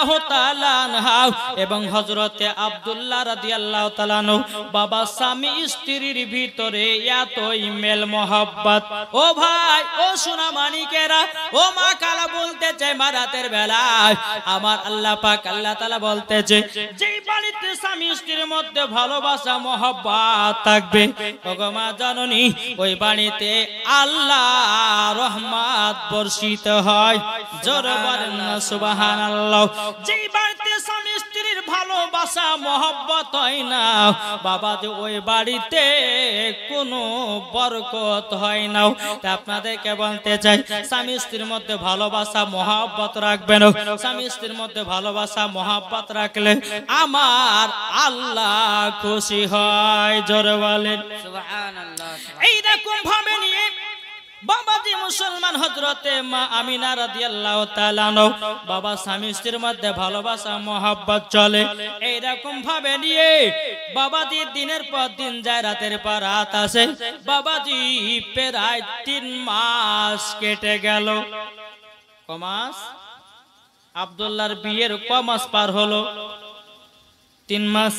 রাদিয়াল্লাহু তাআলা আনহা এবং হযরতে আব্দুল্লাহ রাদিয়াল্লাহু তাআলা আনহু বাবা স্বামী স্ত্রীর ভিতরে এতই মেল মোহাব্বত। ও ভাই, ও সোনা মানিকেরা, ও মা কালা বলতেছে মা রাতের বেলায় আমার আল্লাহ পাক আল্লাহ তাআলা বলতেছে যেই বাড়িতে স্বামী স্ত্রীর মধ্যে ভালোবাসা মোহাব্বত থাকবে ওগো মা জননী, ওই বাড়িতে আল্লাহ রহমত বর্ষিত হয়। জোরে বলেন না সুবহানাল্লাহ। যেই বাড়িতে স্বামী স্ত্রীর ভালোবাসা মোহাব্বত হয় না বাবা, যে ওই বাড়িতে কোনো বরকত হয় না। তা আপনাদেরকে বলতে চাই, স্বামী স্ত্রীর মধ্যে ভালোবাসা মোহাব্বত রাখবেন। স্বামী স্ত্রীর মধ্যে ভালোবাসা মোহাব্বত রাখলে আমার আল্লাহ খুশি হয়। জোরে বলেন সুবহানাল্লাহ। এইরকম ভাবে নিয়ে বাবাজি মুসলমান হযরতে মা আমিনা রাদিয়াল্লাহু তাআলা বাবা স্বামী স্ত্রীর মধ্যে ভালোবাসা মোহাব্বত চলে। এইরকম ভাবে নিয়ে বাবাজি দিনের পর দিন যায়, রাতের পর রাত আসে। বাবাজি প্রায় 3 মাস কেটে গেল। ক মাস? আব্দুল্লাহর বিয়ের ক মাস পার হলো? 3 মাস।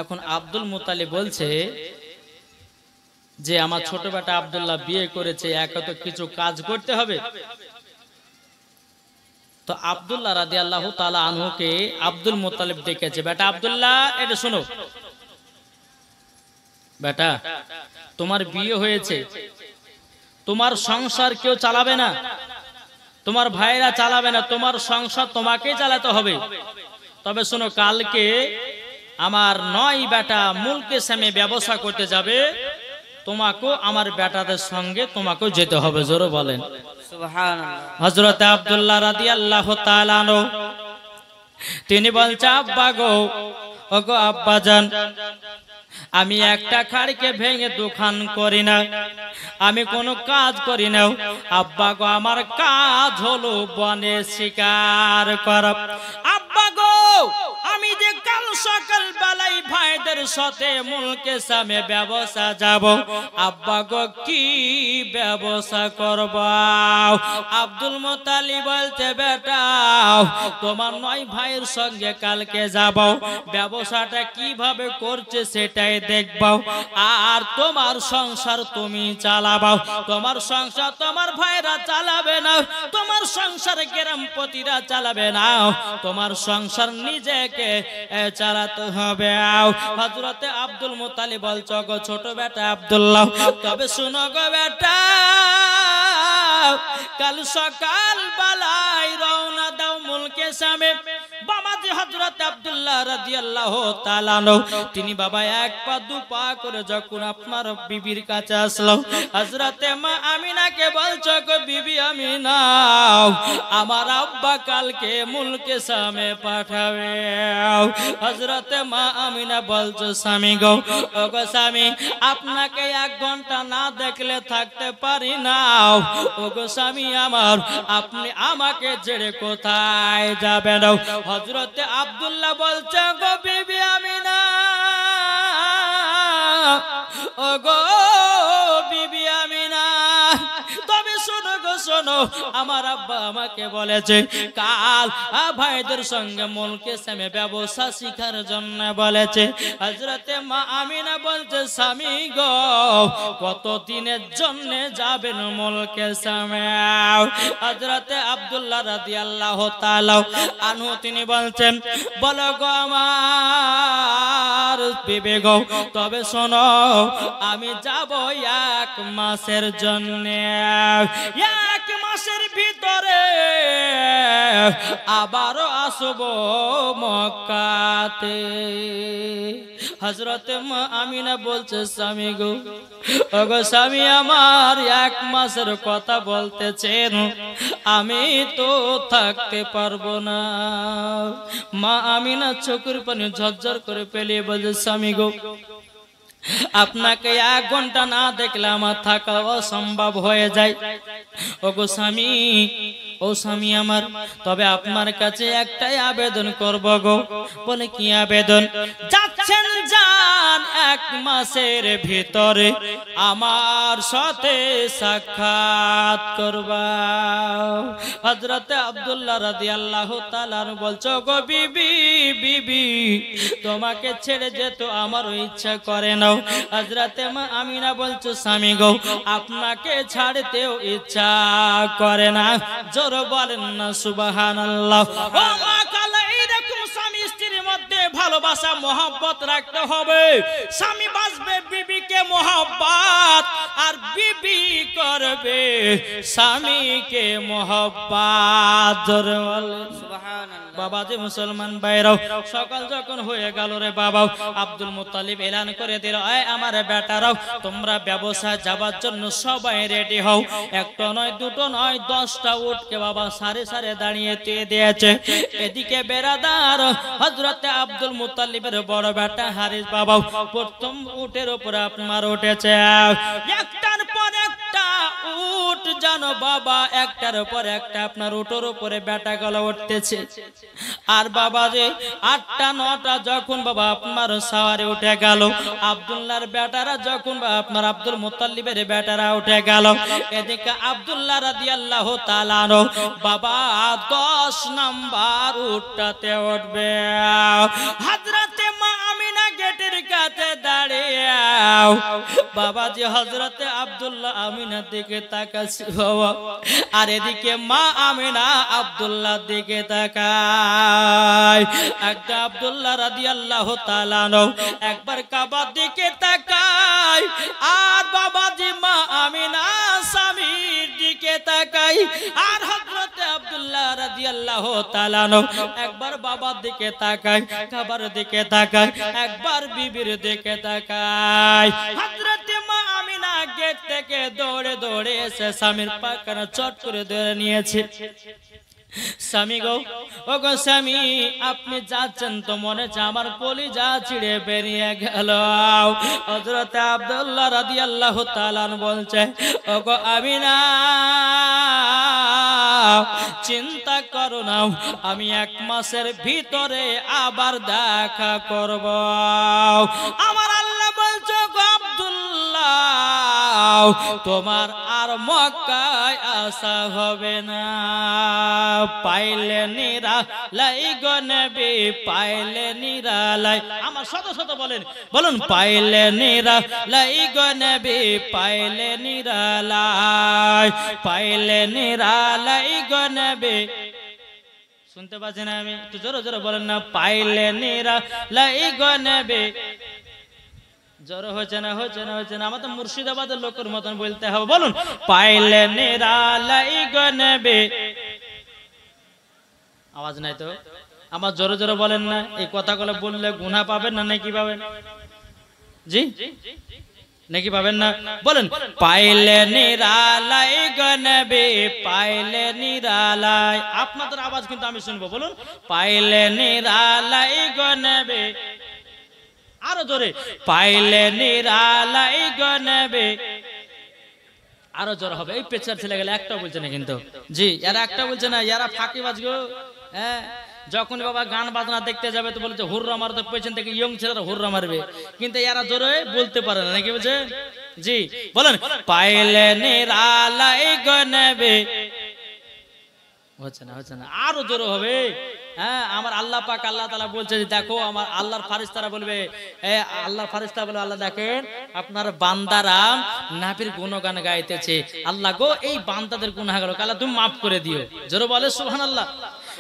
এখন আব্দুল মুতালিব বলছে যে আমার ছোট বেটা আব্দুল্লাহ বিয়ে করেছে, একা তো কিছু কাজ করতে হবে। তো আব্দুল্লাহ রাদিয়াল্লাহু তাআলা আনহুকে আব্দুল মুতালিব ডেকেছে, বেটা আব্দুল্লাহ এটা শোনো, বেটা তোমার বিয়ে হয়েছে, তোমার সংসার কেউ চালাবে না, তোমার ভাইরা চালাবে না, তোমার সংসার তোমাকেই চালাতে হবে। তবে শোনো, কালকে আমার 9 বেটা মুলকে সামে ব্যবসা করতে যাবে, তোমাকেও আমার বেটাদের সঙ্গে তোমাকেও যেতে হবে। জোরে বলেন সুবহানাল্লাহ। হযরত আব্দুল্লাহ রাদিয়াল্লাহু তাআলা আনহু তিনি বলছে, আব্বা গো, ওগো আব্বা জান, আমি একটা খাড়কে ভেঙে দোকান করি না, আমি কোনো কাজ করি না। আব্বা গো, আমার কাজ হলো বনে শিকার করা। আব্বা গো, আমি যে কাল সকাল বেলায় ভাইদের সাথে মুলকে সামে ব্যবসা যাব, আব্বা গো কি ব্যবসা করব? আব্দুল মুতালিব বলতে, বেটা তোমার 9 ভাইয়ের সঙ্গে কালকে যাব, ব্যবসাটা কিভাবে করছে সেটাই দেখবো, আর তোমার সংসার তুমি চালাবাও। তোমার সংসার তোমার ভাইরা চালাবে না, তোমার সংসার গ্রামপতিরা চালাবে না, তোমার সংসার নিজেকে চালাতে হবে। হযরতে আব্দুল মুতালিব বলছো, গো ছোট বেটা আব্দুল্লাহ, তবে শুনো গো বেটা, কাল সকাল বেলায় রওনা দাও মুলকে সামে। বাবাজি হযরত আব্দুল্লাহ রাদিয়াল্লাহু তাআলা আনহু তিনি বাবা 1 পা 2 পা করে যখন আপনার বিবির কাছে আসলো, হযরতে মা আমিনাকে বলছো, গো বিবি আমিনা, আমার আব্বা কালকে মুলকে সামে পাঠাবে। হযরতে মা আমিনা বলছো, স্বামী গো, ওগো স্বামী, আপনাকে 1 ঘন্টা না দেখলে থাকতে পারি না। ওগো স্বামী আমার, আপনি আমাকে ছেড়ে কোথায় যাবেন? হযরতে আব্দুল্লাহ বলছে, গো বিবি আমিনা, ওগো বিবি আমিনা, তবে শোনো গো শোনো, আমার আব্বা আমাকে বলেছে কাল ভাইদের সঙ্গে মুলকে সামে ব্যবসা শিখার জন্য বলেছে। হযরতে মা আমিনা বলছে, স্বামী গো, কত দিনের জন্য যাবেন মুলকে সামে? হযরতে আব্দুল্লাহ রাদিয়াল্লাহু তাআলা আনহু তিনি বলছেন, বলো গো আমার বিবি গো, তবে শোনো, আমি যাব 1 মাসের জন্য, 1 মাসের ভিতরে আবারও আসবো মক্কাতে। হযরতে মা আমিনা বলছে, স্বামী গো, ওগো স্বামী আমার, 1 মাসের কথা বলতেছেন, আমি তো থাকতে পারবো না। মা আমিনা চোখের পানি ঝরঝর করে পেলিয়ে বলছে, স্বামী গো, আপনাকে 1 ঘন্টা না দেখলে আমার থাকা অসম্ভব হয়ে যায়। ওগো স্বামী, ও স্বামী আমার, তবে আপনার কাছে একটাই আবেদন করব গো। বলে কি আবেদন? যাচ্ছেন যান, 1 মাসের ভিতরে আমার সাথে সাক্ষাৎ করবা। হযরতে আব্দুল্লাহ রাদিয়াল্লাহু তাআলা বলছো গো বিবি, বিবি তোমাকে ছেড়ে যেতে আমার ইচ্ছা করে না। হযরতে মা আমিনা বলছো স্বামী গো, আপনাকে ছাড়তেও ইচ্ছা করে না। জোরে বলেন না সুবহানাল্লাহ। ও মা কালা, এইরকম স্বামী স্ত্রীর মধ্যে ভালোবাসা মহব্বত রাখতে হবে। স্বামী বাসবে বিবিকে মহব্বত, আর বিবি করবে স্বামীকে মহব্বত। জোরে বলেন সুবহানাল্লাহ। বাবাজি মুসলমান ভাইরাও, সকাল যখন হয়ে গেল রে বাবা, আব্দুল মুত্তালিব এলান করে দিল, এই আমার বেটারাও, তোমরা ব্যবসায় যাবার জন্য সবাই রেডি হও। একটা নয়, দুটো নয়, 10টা উটকে বাবা সারে সারে দাঁড়িয়ে দিয়েছে। এদিকে বেরাদার হযরতে আব্দুল মুত্তালিবের বড় বেটা হারিস বাবা প্রথম উটের উপরে আপনার উঠেছে। একটার পর একটা উট জানো বাবা, একটার উপর একটা আপনার উটের উপরে বেটা গলা উঠতেছে। আর বাবা যে 8টা 9টা যখন বাবা আপনার সাওয়ারে উঠে গেল, আব্দুল্লাহর বেটারা যখন আপনার আব্দুল মুত্তালিবের বেটারা উঠে গেল, এদিকে আব্দুল্লাহ রাদিয়াল্লাহু তাআলা বাবা 10 নাম্বার উটটাতে উঠবে। হযরতে মা আমিনা গেটের কাছে দাঁড়িয়ে বাবা যে হযরতে আব্দুল্লাহ আমিনার দিকে তাকাচ্ছে বাবা, আর এদিকে মা আমিনা আব্দুল্লাহর দিকে তাকায়। একটা আব্দুল্লাহ রাদিয়াল্লাহু তাআলা একবার কাবার দিকে তাকায়, আর বাবাজি মা আমিনা স্বামীর দিকে তাকায়। আর হযরতে আব্দুল্লাহ রাদিয়াল্লাহু তাআলা একবার বাবার দিকে তাকায়, কাবার দিকে তাকায়, একবার বিবির দিকে তাকায়। হযরতে মা আমিনা গেট থেকে দৌড়ে দৌড়ে এসে স্বামীর পাখানা চট করে ধরে নিয়েছে। স্বামী গো, ও গো স্বামী, আপনি যাচ্ছেন তো মনে হচ্ছে আমার কলিজা ছিঁড়ে বেরিয়ে গেল। হযরতে আব্দুল্লাহ রাদিয়াল্লাহু তাআলা বলছে, ও গো আমিনা, চিন্তা করো না, আমি 1 মাসের ভিতরে আবার দেখা করব। আমার আল্লাহ বলছো গো আব্দুল্লাহ, তোমার আর মক্কায় আসা হবে না। পাইলে নিরালাই গো নবী, পাইলে নিরালাই। আমার শত শত বলেন, বলুন পাইলে নিরালাই গো নবী, পাইলে নিরালাই, পাইলে নিরালাই গো নবী। শুনতে পাচ্ছেন আমি? একটু জোরে জোরে বলেন না, পাইলে নিরালাই গো নবী। জোরে হচ্ছে না, হচ্ছে না, হচ্ছে না। আমাদের মুর্শিদাবাদের লোকের মতন বলতে হবে। বলুন পাইলে নিরালাই গো নবী। আওয়াজ নাই তো? আমার জোরে জোরে বলেন না। এই কথাগুলো বললে গুনাহ পাবেন না নাকি পাবেন? জি নাকি পাবেন না? বলেন পাইলে নিরালাই গো নবী, পাইলে নিরালাই। আপনাদের আওয়াজ কিন্তু আমি শুনবো। বলুন পাইলে নিরালাই গো নবী। আরো জোরে, পাইলে নিরালাই গো নবী। আরো জোরে হবে। এই পেছার ছেলে গেলে একটা বলছে না কিন্তু। জি, এরা একটা বলছে না, এরা ফাঁকিবাজ গো। হ্যাঁ, যখন বাবা গান বাজনা দেখতে যাবে তো বলছে হুররা মারতে, পেছন থেকে ইয়ং ছেলেরা হুররা মারবে, কিন্তু এরা জোরে বলতে পারে না নাকি বলছে? জি বলেন পাইলে নিরালাই গো নবী। হচ্ছে না, হচ্ছে না, আরো জোরে হবে। হ্যাঁ, আমার আল্লাহ পাক আল্লাহ তাআলা বলছে যে দেখো আমার আল্লাহর ফারিস্তারা বলবে, আল্লাহর ফারিস্তা বলে আল্লাহ দেখেন আপনার বান্দারা নবীর গুণগান গাইতেছে। আল্লাহ গো এই বান্দাদের গুনাহগুলো আল্লাহ তুমি maaf করে দিও। জোরে বলে সুবহানাল্লাহ।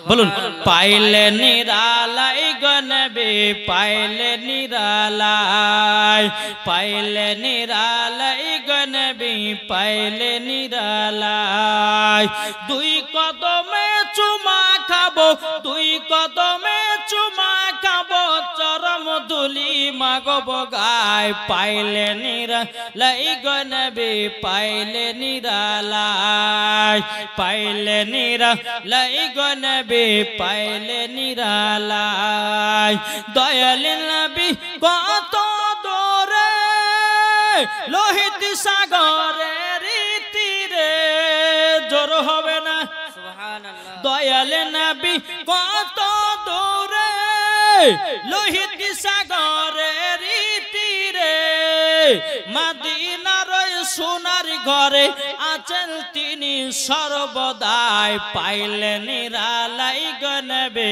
বলুন পাইলে নিরালাই গো নবী, পাইলে নিরালাই, পাইলে নিরালাই গো নবী, পাইলে নিরালাই। 2 কদমে চুমা খাবো, 2 কদমে চুমা খাবো, চরম ধুলি মাগব গায়। পাইলে নিরালাই গো নবী, পাইলে নিরালাই, পাইলে নিরালাই গো নবী, পাইলে নিরালাই। দয়াল নবী কত দূরে লোহিত সাগরের তীরে জোর হবে না সুবহানাল্লাহ দয়াল নবী কত দূরে লোহিত সাগরের তীরে মদিনার সোনার ঘরে আছেন তিনি সর্বদাই পাইলেন নিরালাই গো নবী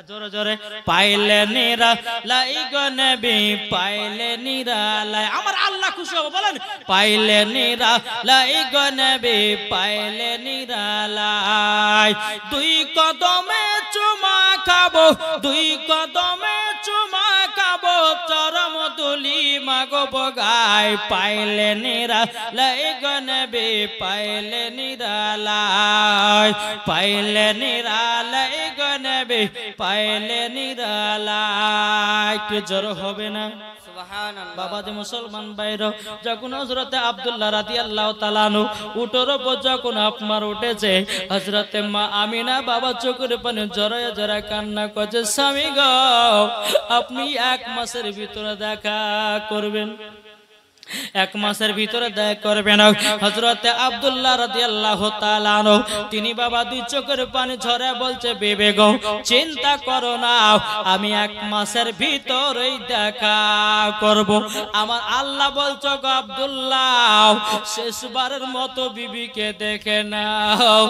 জোরে জোরে পাইলে নিরালাই গো নবী পাইলে নিরালাই আমার আল্লাহ খুশি হবে বলেন পাইলে নিরালাই গো নবী পাইলে নিরালাই দুই কদমে চুমা খাবো দুই কদমে চুমা খাবো চরম দুলি মাগো বগাই পাইলে নিরালাই গো নবী পাইলে নিরালাই পাইলে নিরালাই গো নবী পাইলে নিরালাই কি জোর হবে না সুবহানাল্লাহ বাবা যে মুসলমান ভাইরা যখন হযরতে আব্দুল্লাহ রাদিয়াল্লাহু তাআলা আনহু উটের উপর যখন আপনার উঠেছে হযরতে মা আমিনা বাবা চোখের পানি জড়ায় জড়ায় কান্না করছে স্বামী গো আপনি এক মাসের ভিতরে দেখা করবেন এক মাসের ভিতরে দেখা করবেন হযরতে আব্দুল্লাহ রাদিয়াল্লাহু তাআলা আনহু তিনি বাবা দুই চোখের পানি ঝরে বলছে বেবে গো চিন্তা করো না আমি এক মাসের ভিতরেই দেখা করব আমার আল্লাহ বলছো গো আব্দুল্লাহ শেষবারের মতো বিবিকে দেখে নাও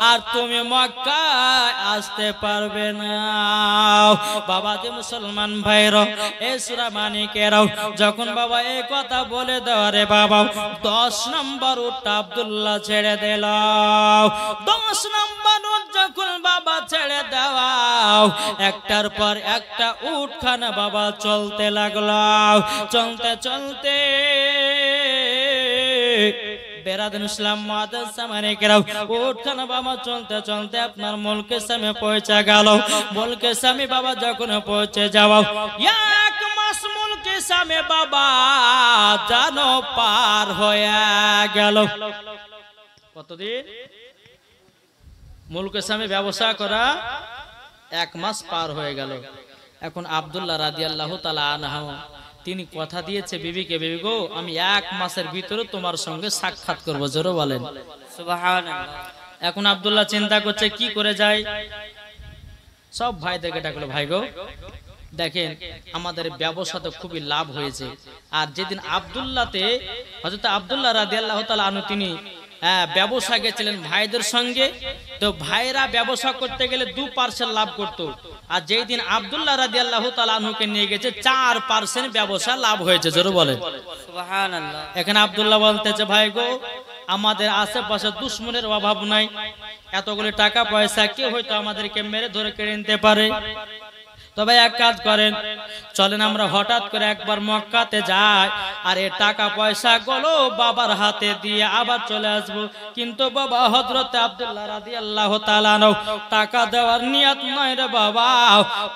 আর তুমি মক্কায় আসতে পারবে না বাবা যে মুসলমান ভাইরা এই সূরা মানিকেরাও যখন বাবা এই কথা বলে দেওয়ারে বাবা 10 নম্বর উট আব্দুল্লাহ ছেড়ে দিল 10 নম্বর উট যখন বাবা ছেড়ে দাও একটার পর একটা উটখানা বাবা চলতে লাগলো চলতে চলতে বেরাদুল ইসলাম মুআদ্দাস সামানে কেরাও উটখানা বাবা চলতে চলতে আপনার মুলকে সামনে পৌঁছে গেল মুলকে সামনে বাবা যখন পৌঁছে যাও এক মাস মুলকে সামনে বাবা জানো পার হয়ে গেল কতদিন মুলকে সামনে ব্যবসা করা এক মাস পার হয়ে গেল এখন আব্দুল্লাহ রাদিয়াল্লাহু তাআলা আনহু তিনি কথা দিয়েছে বিবিকে বিবি গো আমি এক মাসের ভিতরে তোমার সঙ্গে সাক্ষাৎ করব জোরে বলেন সুবহানাল্লাহ এখন আব্দুল্লাহ চিন্তা করছে কি করে যায় সব ভাইদেরকে ডাকলো ভাই গো দেখেন আমাদের ব্যবসাতে খুবই লাভ হয়েছে আর যেদিন আব্দুল্লাহতে হযরত আব্দুল্লাহ রাদিয়াল্লাহু তাআলা আনহু তিনি ব্যবসা গেছিলেন ভাইদের সঙ্গে তো ভাইরা ব্যবসা করতে গেলে 2% লাভ করত আর যেই দিন আব্দুল্লাহ রাদিয়াল্লাহু তাআলা আনহুকে নিয়ে গেছে 4% ব্যবসা লাভ হয়েছে জোরে বলেন সুবহানাল্লাহ এখানে আব্দুল্লাহ বলতেছে ভাই গো আমাদের আশেপাশে দুশমনের অভাব নাই এতগুলো টাকা পয়সা কেউ হয়তো আমাদেরকে মেরে ধরে কেড়ে নিতে পারে তবে এক কাজ করেন চলেন আমরা হঠাৎ করে একবার মক্কাতে যাই আর এই টাকা পয়সা গুলো বাবার হাতে দিয়ে আবার চলে আসব কিন্তু বাবা হযরত আব্দুল্লাহ রাদিয়াল্লাহু তাআলা আনহু টাকা দেওয়ার নিয়ত নাই রে বাবা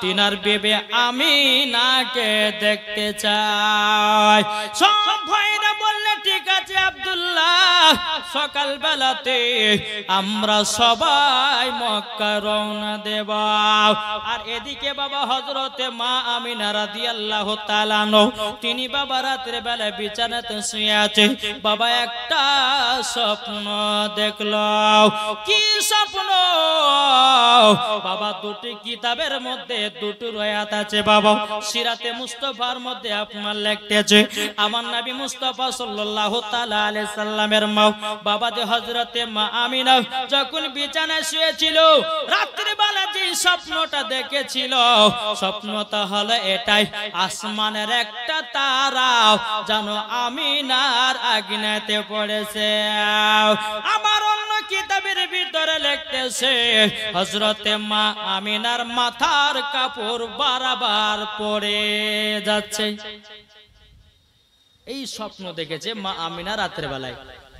তিনার বিবি আমিনাকে দেখতে চাই সব ভাইরা বললে ঠিক আছে আব্দুল্লাহ সকাল বেলাতে আমরা সবাই মক্কা রওনা দেব আর এদিকে বাবা হযরতে মা আমিনা রাদিয়াল্লাহু তাআলা আনহু তিনি বাবা রাতের বেলা বিছানাতে শুয়ে আছে বাবা একটা স্বপ্ন দেখলো কি স্বপ্ন বাবা দুটি কিতাবের মধ্যে দুটো রয়াত আছে বাবা সিরাতে মুস্তাফার মধ্যে আপনার লিখতেছে আমার নবী মুস্তাফা সাল্লাল্লাহু তাআলা আলাইহি সাল্লামের মা বাবা যে হযরতে মা আমিনা যখন বিছানায় শুয়েছিল রাতের বেলা যে স্বপ্নটা দেখেছিল স্বপ্নটা হলো এটাই আসমানের একটা তারা জানো আমিনার আগুনেতে পড়েছে আমার অন্য কিতাবের ভিতরে লিখতেছে হযরতে মা আমিনার মাথার কাপড় বারবার পড়ে যাচ্ছে এই স্বপ্ন দেখেছে মা আমিনা রাতের বেলায়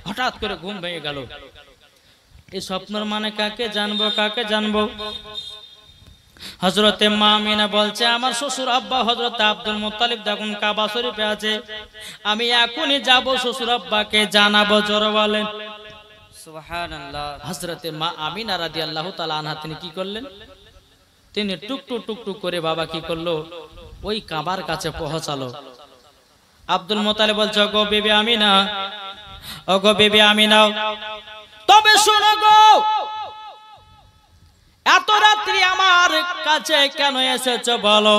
হঠাৎ করে ঘুম ভেঙে গেল এই স্বপ্নের মানে কাকে জানবো হযরতে মা আমিনা বলছে আমার শ্বশুর আব্বা হযরত আব্দুল মুত্তালিব যখন কাবা শরীফে আছে আমি এখনই যাব শ্বশুর আব্বাকে জানাবো জোরে বলেন সুবহানাল্লাহ হযরতে মা আমিনা রাদিয়াল্লাহু তাআলা আনহা তিনি কি করলেন তিনি টুকটুক টুকটুক করে বাবা কি করলো ওই কাবার কাছে পৌঁছালো আব্দুল মুত্তালিব বলছে গো বিবি আমিনা, ও গো বিবি আমিনা, তবে শোনো গো, এত রাত্রি আমার কাছে কেন এসেছো বলো?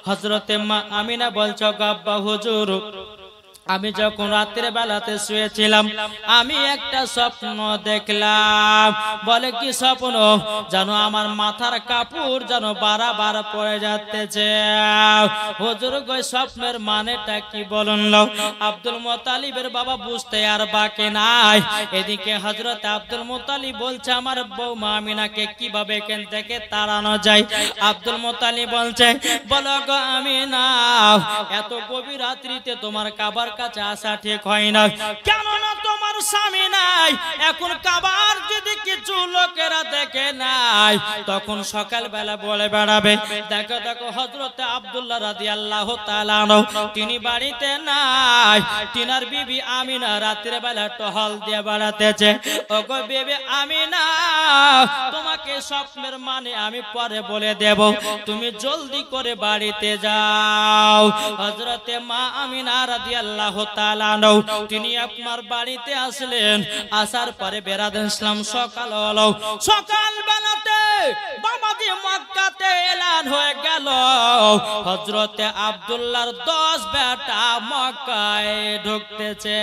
হযরতে মা আমিনা বলছো গো আব্বা হুজুর, আমি যখন রাতের বেলাতে শুয়েছিলাম আমি একটা স্বপ্ন দেখলাম। বলে কি স্বপ্ন? জানো আমার মাথার কাপড় যেন বারবার পড়ে যাচ্ছে। হুজুর গো স্বপ্নের মানেটা কি বলুন? আব্দুল মুত্তালিবের বাবা বুঝতে আর বাকি নাই। এদিকে হযরত আব্দুল মুত্তালিব বলছে আমার বৌমা আমিনাকে কিভাবে এখান থেকে তাড়ানো যায়। আব্দুল মুত্তালিব বলছে বলো গো আমিনা, এত গভীর রাত্রিতে তোমার কাবার কাছে আসা ঠিক হয় না, কেননা তোমার স্বামী নাই। এখন কাবার যদি কিছু লোকেরা দেখে নাই তখন সকাল বেলা বলে বেড়াবে দেখো দেখো হযরতে আব্দুল্লাহ রাদিয়াল্লাহু তাআলা তিনি বাড়িতে নাই, তিনার বিবি আমিনা রাতের বেলা টহল দিয়ে বেড়াতেছে। ওগো বিবি আমিনা, তোমাকে স্বপ্নের মানে আমি পরে বলে দেব, তুমি জলদি করে বাড়িতে যাও। হযরতে মা আমিনা রাদিয়াল্লাহু তাআলা তিনি আপনার বাড়িতে আসলেন। আসার পরে বেরাদান ইসলাম সকাল হলো, সকাল বেলাতে বাবাজি মক্কাতে এলান হয়ে গেল হযরতে আব্দুল্লাহর 10 বেটা মক্কায় ঢুকতেছে।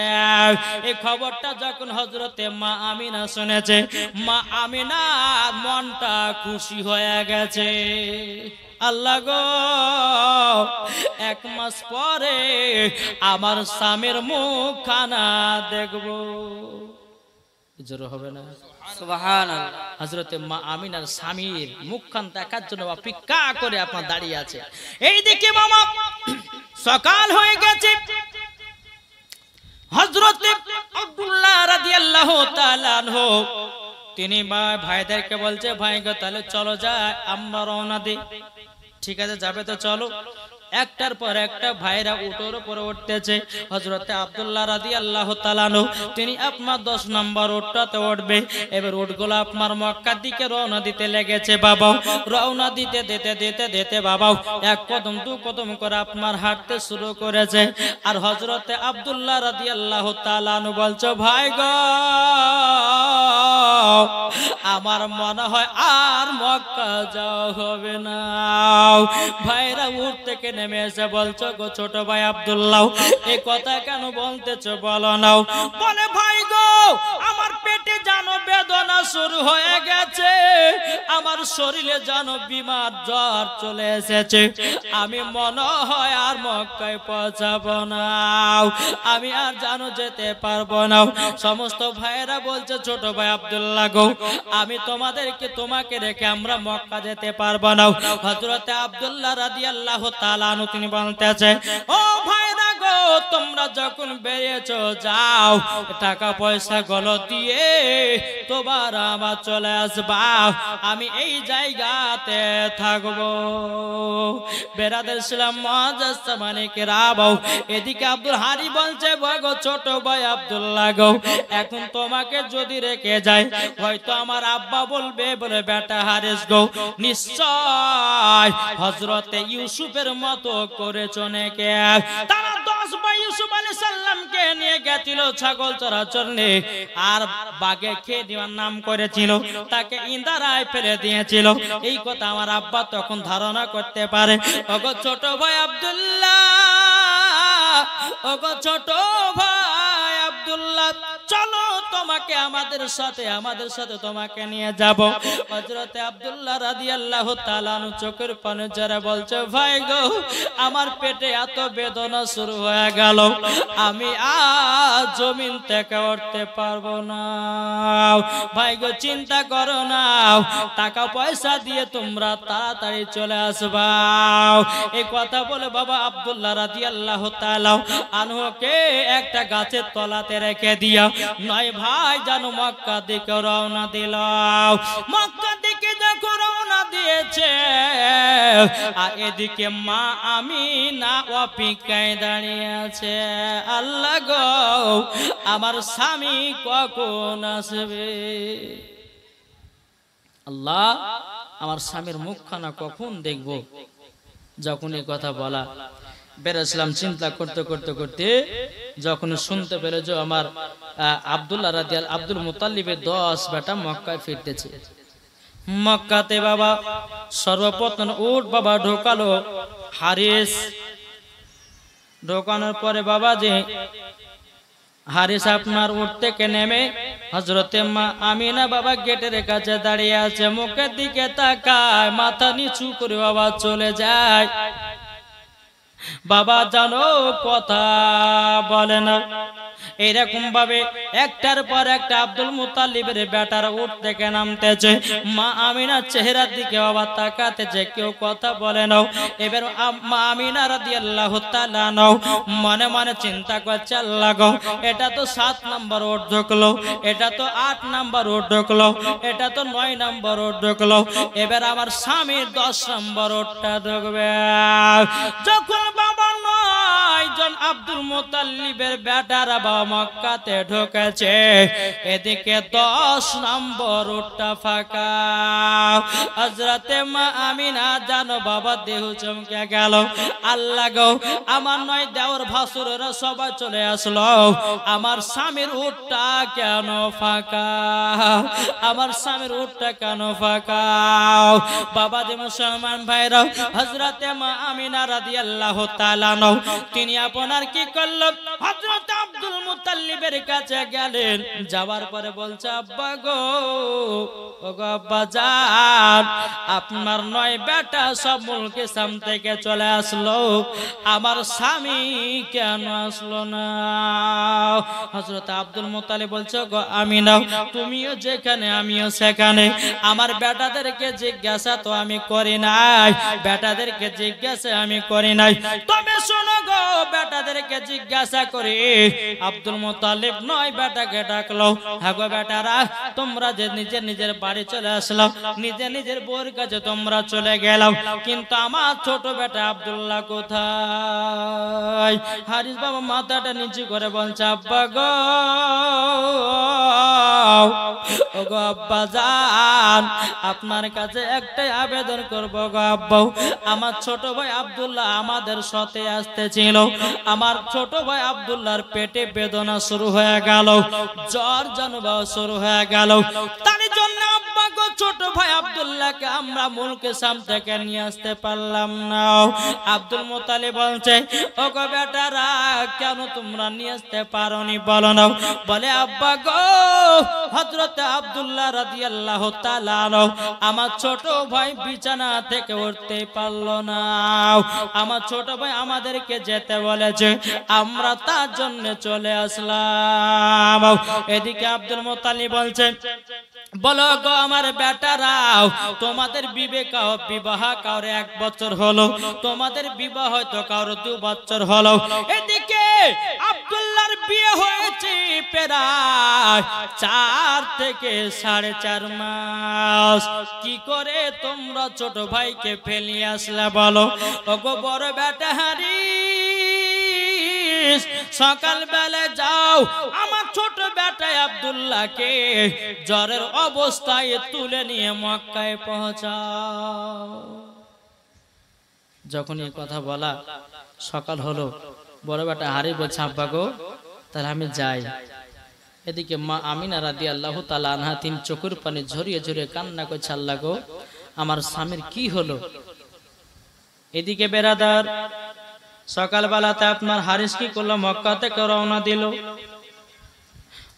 এই খবরটা যখন হযরতে মা আমিনা শুনেছে, মা আমিনার মনটা খুশি হয়ে গেছে। আল্লাহ গো, 1 মাস পরে আমার স্বামীর মুখখানা দেখবো। জোর হবে না? সুবহানাল্লাহ। হযরতে মা আমিনার স্বামীর মুখখান দেখার জন্য অপেক্ষা করে আপনার দাঁড়িয়ে আছে। এইদিকে মামা সকাল হয়ে গেছে। হযরতে আব্দুল্লাহ রাদিয়াল্লাহু তাআলা আনহু তিনি ভাইদেরকে বলছে ভাই গো তাহলে চলো যায়, আমরা রওনা দিই। ঠিক আছে যাবে তো চলো। একটার পর একটা ভাইরা উটোর উপরে উঠতেছে। হযরতে আব্দুল্লাহ রাদিয়াল্লাহু তাআলা তিনি আপনার 10 নম্বর উটটাতে উঠবে। এবার উটগুলো আপনার মক্কার দিকে রওনা দিতে লেগেছে। বাবা রওনা দিতে দিতে দিতে দিতে বাবা 1 কদম 2 কদম করে আপনার হাঁটতে শুরু করেছে। আর হযরতে আব্দুল্লাহ রাদিয়াল্লাহু তাআলা বলছে ভাই গো, আমার মনে হয় আর মক্কা যাওয়া হবে না। ভাইরা উঠ থেকে নেমে এসে বলছো গো ছোট ভাই আব্দুল্লাহ, এই কথা কেন বলতেছো বলো না। বলে ভাই গো, আমার পেটে জানো বেদনা শুরু হয়ে গেছে, আমার শরীরে জানো বিমার জ্বর চলে এসেছে, আমি মনে হয় আর মক্কায় পৌঁছাবো না, আমি আর জানো যেতে পারবো না। সমস্ত ভাইরা বলছে ছোট ভাই আব্দুল্লাহ গো, আমি তোমাকে রেখে আমরা মক্কা যেতে পারবো না। হযরতে আব্দুল্লাহ রাদিয়াল্লাহু তাআলা তিনি বলতেছে ও ভাইরা গো, তোমরা যখন বেরিয়েছো যাও, টাকা পয়সা গুলো দিয়ে তোমার আমার চলে আসবা, আমি এই জায়গাতে থাকবো। বেরাদার ইসলাম মুআজ্জাজ মানিকে রাবাও। এদিকে আব্দুল হারি বলছে গো ছোট ভাই আব্দুল্লাহ গো, এখন তোমাকে যদি রেখে যায় হয়তো আমার আব্বা বলবে বলে বেটা হারিস গো নিশ্চয় হযরতে ইউসুফের মতো করেছো নাকি। তারা 10 ভাই ইউসুফ আলাইহিস সালামকে নিয়ে গেছিল ছাগল চরার জন্য, আর বাঘে খেয়ে দেওয়ার নাম করেছিল, তাকে ইন্দারায় ফেলে দিয়েছিল। এই কথা আমার আব্বা তখন ধারণা করতে পারে। ওগো ছোট ভাই আব্দুল্লাহ, ওগো ছোট ভাই আব্দুল্লাহ, চলো তোমাকে আমাদের সাথে তোমাকে নিয়ে যাব। হযরতে আব্দুল্লাহ রাদিয়াল্লাহু তাআলা চোখের পানি ঝরে বলছে ভাই গো, আমার পেটে এত বেদনা শুরু হয়ে গেল, আমি আজ জমিন থেকে উঠতে পারবো না। ভাই গো চিন্তা করো না, টাকা পয়সা দিয়ে তোমরা তাড়াতাড়ি চলে আসবা। এই কথা বলে বাবা আব্দুল্লাহ রাদিয়াল্লাহু তাআলা আনহুকে একটা গাছের তলাতে রেখে দিয়া 9 ভাই জানো মক্কা দিকে রওনা দিল। মক্কা দিকে যখন রওনা দিয়েছে, আর এদিকে মা আমিনা অপেক্ষায় দাঁড়িয়ে আছে। আল্লাহ গো, আমার স্বামী কখন আসবে? আল্লাহ, আমার স্বামীর মুখখানা কখন দেখবো? যখন এই কথা বলা বেরোছিলাম চিন্তা করতে করতে করতে যখন শুনতে পেলে যে আমার আব্দুল্লাহ রাদিয়াল্লাহু আব্দুল মুত্তালিবের 10 বেটা মক্কায় ফিরতেছে। মক্কাতে বাবা সর্বপ্রথম উট বাবা ঢোকালো হারিস। ঢোকানোর পরে বাবা যে হারিস আপনার উট থেকে নেমে হযরতে মা আমিনা বাবা গেটের কাছে দাঁড়িয়ে আছে, মুখের দিকে তাকায়, মাথা নিচু করে বাবা চলে যায়। বাবা জানো কথা বলে না। এরকম ভাবে একটার পর একটা আব্দুল মুত্তালিবের বেটার উট থেকে নামতেছে। মা আমিনার চেহারার দিকে বাবা তাকাতেছে, কেউ কথা বলে না। এবার মা আমিনা রাদিয়াল্লাহু তাআলা মনে মনে চিন্তা করছে, আল্লাহ গো, এটা তো 7 নম্বর উট ঢুকলো, এটা তো 8 নম্বর উট ঢুকলো, এটা তো 9 নম্বর উট ঢুকলো, এবার আমার স্বামীর 10 নম্বর উটটা ঢুকবে। যখন বাবা 9 জন আব্দুল মুত্তালিবের বেটারা বাবা মক্কাতে ঢুকেছে, এদিকে 10 নম্বর উটটা ফাঁকা। হযরতে মা আমিনা জানো বাবা দেহ চমকে গেল, আল্লাহ গো, আমার 9 দেওর ভাসুরেরা সবাই চলে আসলো, আমার স্বামীর উটটা কেন ফাঁকা, আমার স্বামীর উটটা কেন ফাঁকা। বাবা যে মুসলমান ভাইরা, হযরতে মা আমিনা রাদিয়াল্লাহু তাআলা তিনি আপনার কি করল, হযরত আব্দুল মুত্তালিবের কাছে গেলেন। যাওয়ার পরে বলছে, আব্বা গো, ওগো আব্বা জান, আপনার 9 বেটা সব মুলকে সাম থেকে চলে আসলো, আমার স্বামী কেন আসলো না? হযরত আব্দুল মুত্তালিব বলছে, গো আমিনা, তুমিও যেখানে আমিও সেখানে, আমার বেটাদেরকে জিজ্ঞাসা তো আমি করি নাই, বেটাদেরকে জিজ্ঞাসা আমি করি নাই, তবে শোনো গো, বেটাদেরকে জিজ্ঞাসা করি। আব্দুল মুত্তালিব 9 বেটাকে ডাকলো, হ্যাঁ গো বেটারা, তোমরা যে নিজের নিজের বাড়ি চলে আসলো, নিজের নিজের বউর কাছে তোমরা চলে গেলাম, কিন্তু আমার ছোট বেটা আব্দুল্লাহ কোথায়? হারিস বাবা মাথাটা নিচু করে বলছে, আব্বা গো, ওগো আব্বা জান, আপনার কাছে একটাই আবেদন করবো গো আব্বা, আমার ছোট ভাই আব্দুল্লাহ আমাদের সাথে আসতেছিল, আমার ছোট ভাই আব্দুল্লাহর পেটে বেদনা শুরু হয়ে গেল, জ্বর জানবা শুরু হয়ে গেল, তার জন্য আব্বা গো, ছোট ভাই আব্দুল্লাহকে আমরা মুলকে সাম থেকে নিয়ে আসতে পারলাম না। আব্দুল মুত্তালিব বলছে, ওগো বেটারা, কেন তোমরা নিয়ে আসতে পারোনি বলো না? বলে, আব্বা গো, হযরত আব্দুল্লাহ রাদিয়াল্লাহু তাআলা আমার ছোট ভাই বিছানা থেকে উঠতে পারলো না, আমার ছোট ভাই আমাদেরকে যেতে বলেছে, আমরা তার জন্য চলে আসলাম। এদিকে আব্দুল মুত্তালিব বলছে, বলো গো আমার বেটারাও, তোমাদের বিবাহ কারোর 1 বছর হলো, তোমাদের বিবাহ হয়তো কারোর 2 বছর হলো, এদিকে আব্দুল্লাহর বিয়ে হয়েছে প্রায় 4 থেকে 4.5 মাস, কি করে তোমরা ছোট ভাইকে ফেলিয়ে আসলে বলো? ওগো বড় বেটা হারিস, সকাল বেলা যাও, আমার ছোট বেটা আব্দুল্লাহকে জ্বরের অবস্থায় তুলে নিয়ে মক্কায় পৌঁছাও। যখন এই কথা বলা, সকাল হলো, বড় বেটা হারিস বলছে, আব্বা গো, তাহলে আমি যাই। এদিকে মা আমিনা রাদিয়াল্লাহু তাআলা আনহা তিন চোখের পানি ঝরিয়ে ঝরিয়ে কান্না করছে, আল্লাহ গো, আমার স্বামীর কি হলো? এদিকে বেরাদার, সকালবেলাতে আপনার হারিস কি করলো, মক্কা থেকে রওনা দিল।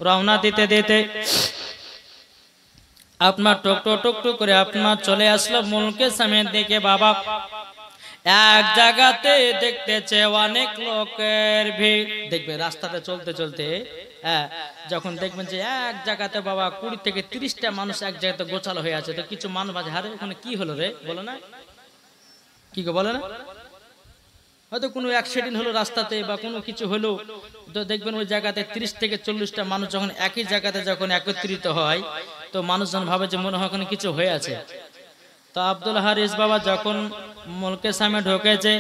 রওনা দিতে দিতে আপনার টুকটুক করে আপনার চলে আসলো মুলকে সামের দিকে। বাবা এক জায়গাতে দেখতেছে অনেক লোকের ভিড়। দেখবে রাস্তাতে চলতে চলতে, যখন দেখবেন যে এক জায়গাতে বাবা 20 থেকে 30টা মানুষ এক জায়গাতে গোছালো হয়ে আছে, তো কিছু মানুষ ভাবে, হারে ওখানে কি হলো রে, বলো না, কি গো বলে না, হয়তো কোনো অ্যাক্সিডেন্ট হলো রাস্তাতে বা কোনো কিছু হলো, তো দেখবেন ওই জায়গাতে 30 থেকে 40টা মানুষ যখন একই জায়গাতে যখন একত্রিত হয়, তো মানুষজন ভাবে যে মনে হয় ওখানে কিছু হয়ে আছে। তো আব্দুল হারিস বাবা যখন মুলকে সামনে ঢুকেছে,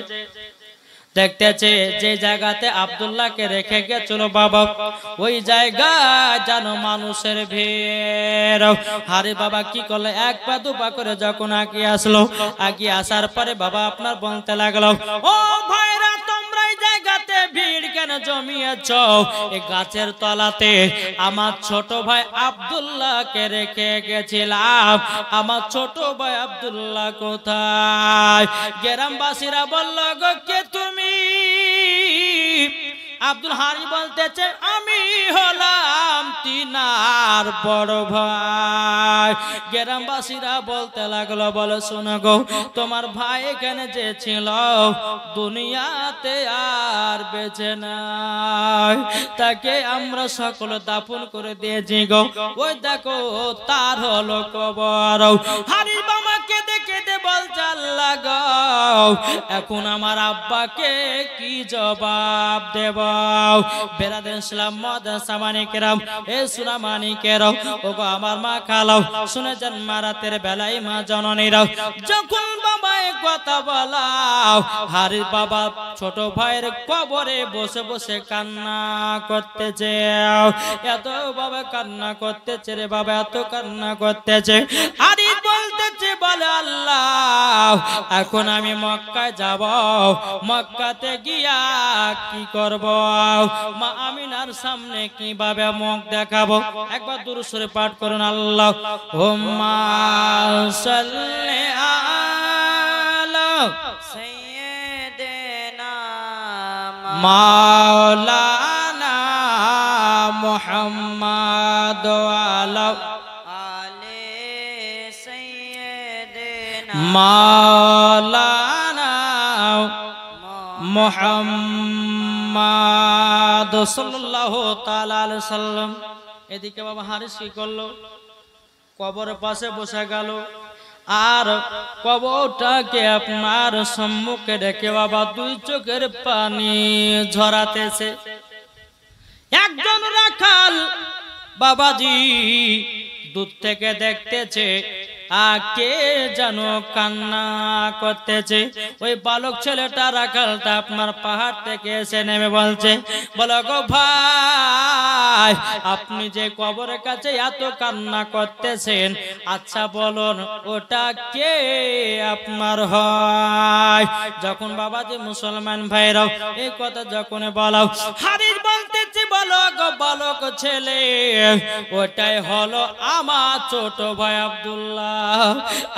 দেখতেছে যে জায়গাতে আব্দুল্লাহকে রেখে গেছিল বাবা, ওই জায়গায় জানো মানুষের ভিড়। হারে বাবা কি করলে, 1 পা 2 পা করে যখন আগিয়ে আসলো, আগিয়ে আসার পরে বাবা আপনার বলতে লাগলো, ও ভাইরা, তোমরা কেন জমিয়েছ? এই গাছের তলাতে আমার ছোট ভাই আব্দুল্লাহকে রেখে গেছিলাম। আমার ছোট ভাই আব্দুল্লাহ কোথায়? গ্রামবাসীরা বলল, গো কে তুমি? আব্দুল হারি বলতেছে, আমি হলাম তিনার বড় ভাই। গ্রামবাসীরা বলতে লাগলো, বলে শোনো গো, তোমার ভাই এখানে যে ছিল দুনিয়াতে আর বেঁচে নাই, তাকে আমরা সকলে দাফন করে দিয়েছি গো। ওই দেখো তার হলো কবর। হারির বাবাকে দেখে বলছে, আল্লাহ গো, এখন আমার আব্বাকে কি জবাব দেব? বেরাদের ইসলাম মাদ্রাসা মানিকেরাম, এ সুনা মানিকেরাও, ওগো আমার মা খালাও, শুনে যান মারাতের বেলায় মা জননীরাও, যখন বাবা কথা বলাও, হারির বাবা ছোট ভাইয়ের কবরে বসে বসে কান্না করতেছে। এত বাবা কান্না করতেছে রে বাবা, এত কান্না করতেছে। হারি বলতেছে, বলে আল্লাহ, এখন আমি মক্কায় যাব, মক্কাতে গিয়া কি করব? মা আমিনার সামনে কিভাবে মুখ দেখাবো? একবার দুরূদ শরীফ পাঠ করুন। আল্লাহুম্মা সাল্লি আলা সাইয়্যিদিনা মাওলানা মুহাম্মাদ ওয়ালা আলি সাইয়্যিদিনা মাওলানা মুহাম্মাদ সাল্লাল্লাহু তাআলা আলাইহি সাল্লাম। এদিকে বাবা হারিস কি করলো? কবরের পাশে বসে গেল, আর কবরটাকে আপনার সম্মুখে রেখে বাবা দুই চোখের পানি ঝরাতেছে। একজন রাখাল বাবাজি দূর থেকে দেখতেছে, কে যেন কান্না করতেছে। ওই বালক ছেলেটা রাখালটা আপনার পাহাড় থেকে এসে নেমে বলছে, বলো গো ভাই, আপনি যে কবরের কাছে এত কান্না করতেছেন, আচ্ছা বলুন ওটা কে আপনার হয়? যখন বাবাজি মুসলমান ভাইরাও এই কথা যখন বলাও, হারিস বলতেছি, বলো গো বালক ছেলে, ওটাই হলো আমার ছোট ভাই আব্দুল্লাহ।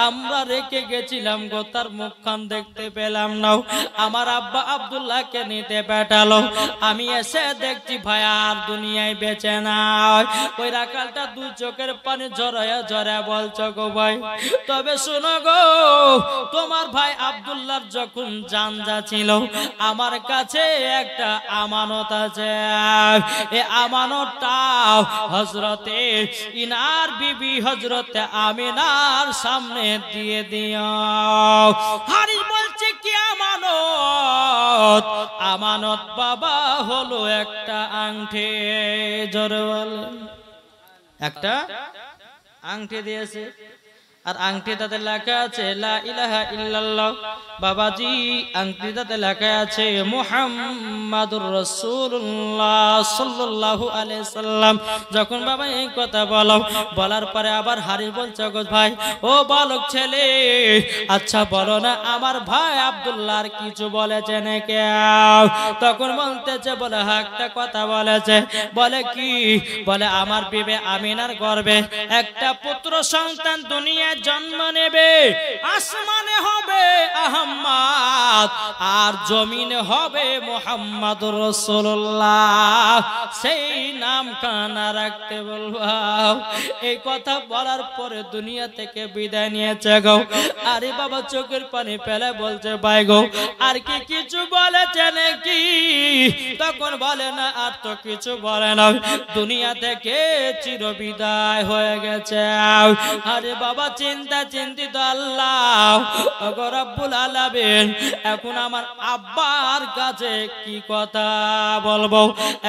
আমরা রেখে গেছিলাম গো, তার মুখখান দেখতে পেলাম না। আমার আব্বা আব্দুল্লাহকে নিতে পাঠালো, আমি এসে দেখছি ভাই আর দুনিয়ায় বেঁচে নাই। ওই রাখালটা দুই চোখের পানি ঝরায়া ঝরায়া বলছো, গো ভাই, তবে শোনো গো, তোমার ভাই আব্দুল্লাহর যখন জান যাচ্ছিল, আমার কাছে একটা আমানত আছে। এই আমানতটা হযরতে ইনার বিবি হযরতে আমিনার সামনে দিয়ে দিও। হারিস বলছে, কি আমানত? আমানত বাবা হলো একটা আংটি। জোরে বলেন। একটা আংটি দিয়েছে, আর আংটিটাতে লেখা আছে লা ইলাহা ইল্লাল্লাহ। বাবাজি আংটিটাতে লেখা আছে মুহাম্মাদুর রাসূলুল্লাহ সাল্লাল্লাহু আলাইহি সাল্লাম। যখন বাবা এই কথা বলার পরে আবার হারিস বলছে, গো ভাই, ও বালক ছেলে, আচ্ছা বলো না আমার ভাই আব্দুল্লাহর কিছু বলেছে নাকি? তখন বলতেছে, বলে একটা কথা বলেছে। বলে কি? বলে আমার বিবি আমিনার গর্ভে একটা পুত্র সন্তান দুনিয়া জন্ম নেবে, আসমানে হবে আহমদ আর জমিনে হবে মুহাম্মাদুর রাসূলুল্লাহ। সেই নাম কানা রাখতে বলবো। এই কথা বলার পরে দুনিয়া থেকে বিদায় নিয়েছে গো। আরে বাবা চোখের পানি ফেলে বলছে, ভাই গো, আর কি কিছু বলেছে নাকি? তখন বলে না, আর তো কিছু বলে না, দুনিয়া থেকে চির বিদায় হয়ে গেছে। আরে বাবা চিন্তিত আল্লাহ ওগো রব্বুল আলামিন, এখন আমার আব্বার কাছে কি কথা বলবো?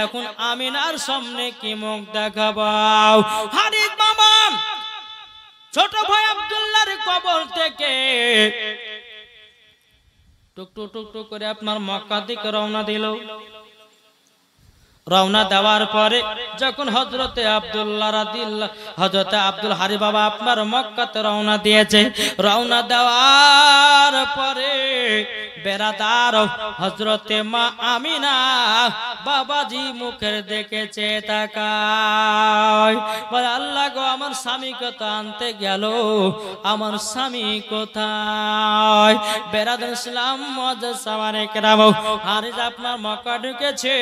এখন আমিনার সামনে কি মুখ দেখাবো? হারিস বাবা ছোট ভাই আব্দুল্লাহর কবর থেকে টুকটুক টুকটুক করে আপনার মক্কা দিকে রওনা দিল। রওনা দেওয়ার পরে যখন হযরতে আব্দুল্লাহ রাদিয়াল্লাহু হযরতে আব্দুল হারি বাবা আপনার মক্কাতে রওনা দিয়েছে, রওনা দেওয়ার পরে বেরাদার হযরতে মা আমিনা বাবাজি মুখের দিকে চেয়ে তাকায়, বলে আল্লাহ গো আমার স্বামী কথা আনতে গেল, আমার স্বামী কোথায়? বেরাদার ইসলাম মুআজ্জাজ সামানে কেরাম, হারিস আপনার মক্কা ঢুকেছে,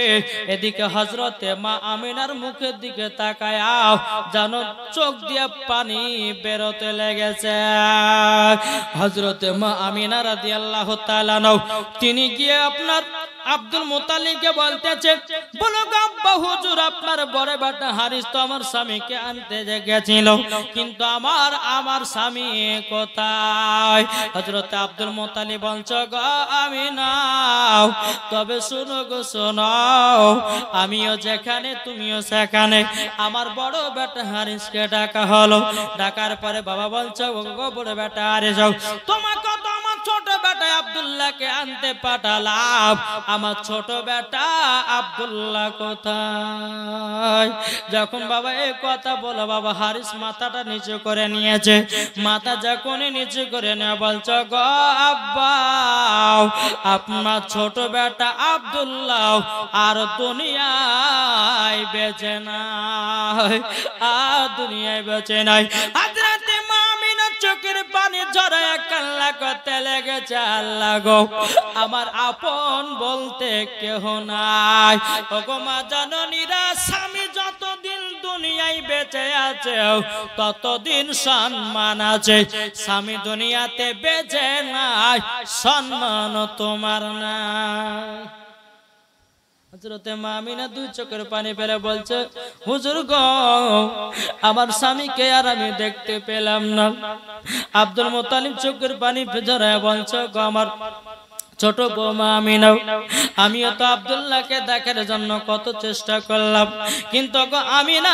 এদিকে হযরতে মা আমিনার মুখের দিকে তাকায় যেন চোখ দিয়ে পানি বেরোতে লেগেছে। হযরতে মা আমিনা রাদিয়াল্লাহু তাআলা তিনি গিয়ে আপনার আব্দুল মুত্তালিবকে বলতেছে, বলো গো আব্বা হুজুর আপনার বড় বেটা হারিস তো আমার স্বামীকে আনতে গেছিল, কিন্তু আমার স্বামী কোথায়? হযরত আব্দুল মুত্তালিব বলছে, গো আমিনা তবে শুনো গো শোনো, আমিও যেখানে তুমিও সেখানে। আমার বড় বেটা হারিসকে ডাকা হলো, ডাকার পরে বাবা বলছে, গো বড় বেটা হারিস তোমাকে তো আমার ছোট বেটা আব্দুল্লাহকে আনতে পাঠালাম, আমার ছোট বেটা আব্দুল্লাহ কোথায়? যখন বাবা এই কথা বলো, বাবা হারিস মাথাটা নিচু করে নিয়েছে, মাথা যখনই নিচু করে নেওয়া বলছো, গো আব্বা আপনার ছোট বেটা আব্দুল্লাহ আর দুনিয়ায় বেঁচে নাই, আর দুনিয়ায় বেঁচে নাই। হযরতে মা আমিনা চোখের পানি ঝরায় কান্না করতে লেগেছে, আল্লাহ গো আমার আপন বলতে কেহ নাই। ওগো মা জননীরা, স্বামী যতদিন দুনিয়ায় বেঁচে আছে ততদিন সম্মান আছে, স্বামী দুনিয়াতে বেঁচে নাই, সম্মান তোমার নাই। হযরতে মা আমিনা দুই চোখের পানি ফেলে বলছে, হুজুর গো আমার স্বামীকে আর আমি দেখতে পেলাম না। আব্দুল মুত্তালিব চোখের পানি ঝরায় বলছে, গো আমার ছোট বৌমা আমিনা, আমিও তো আব্দুল্লাহকে দেখার জন্য কত চেষ্টা করলাম, কিন্তু গো আমিনা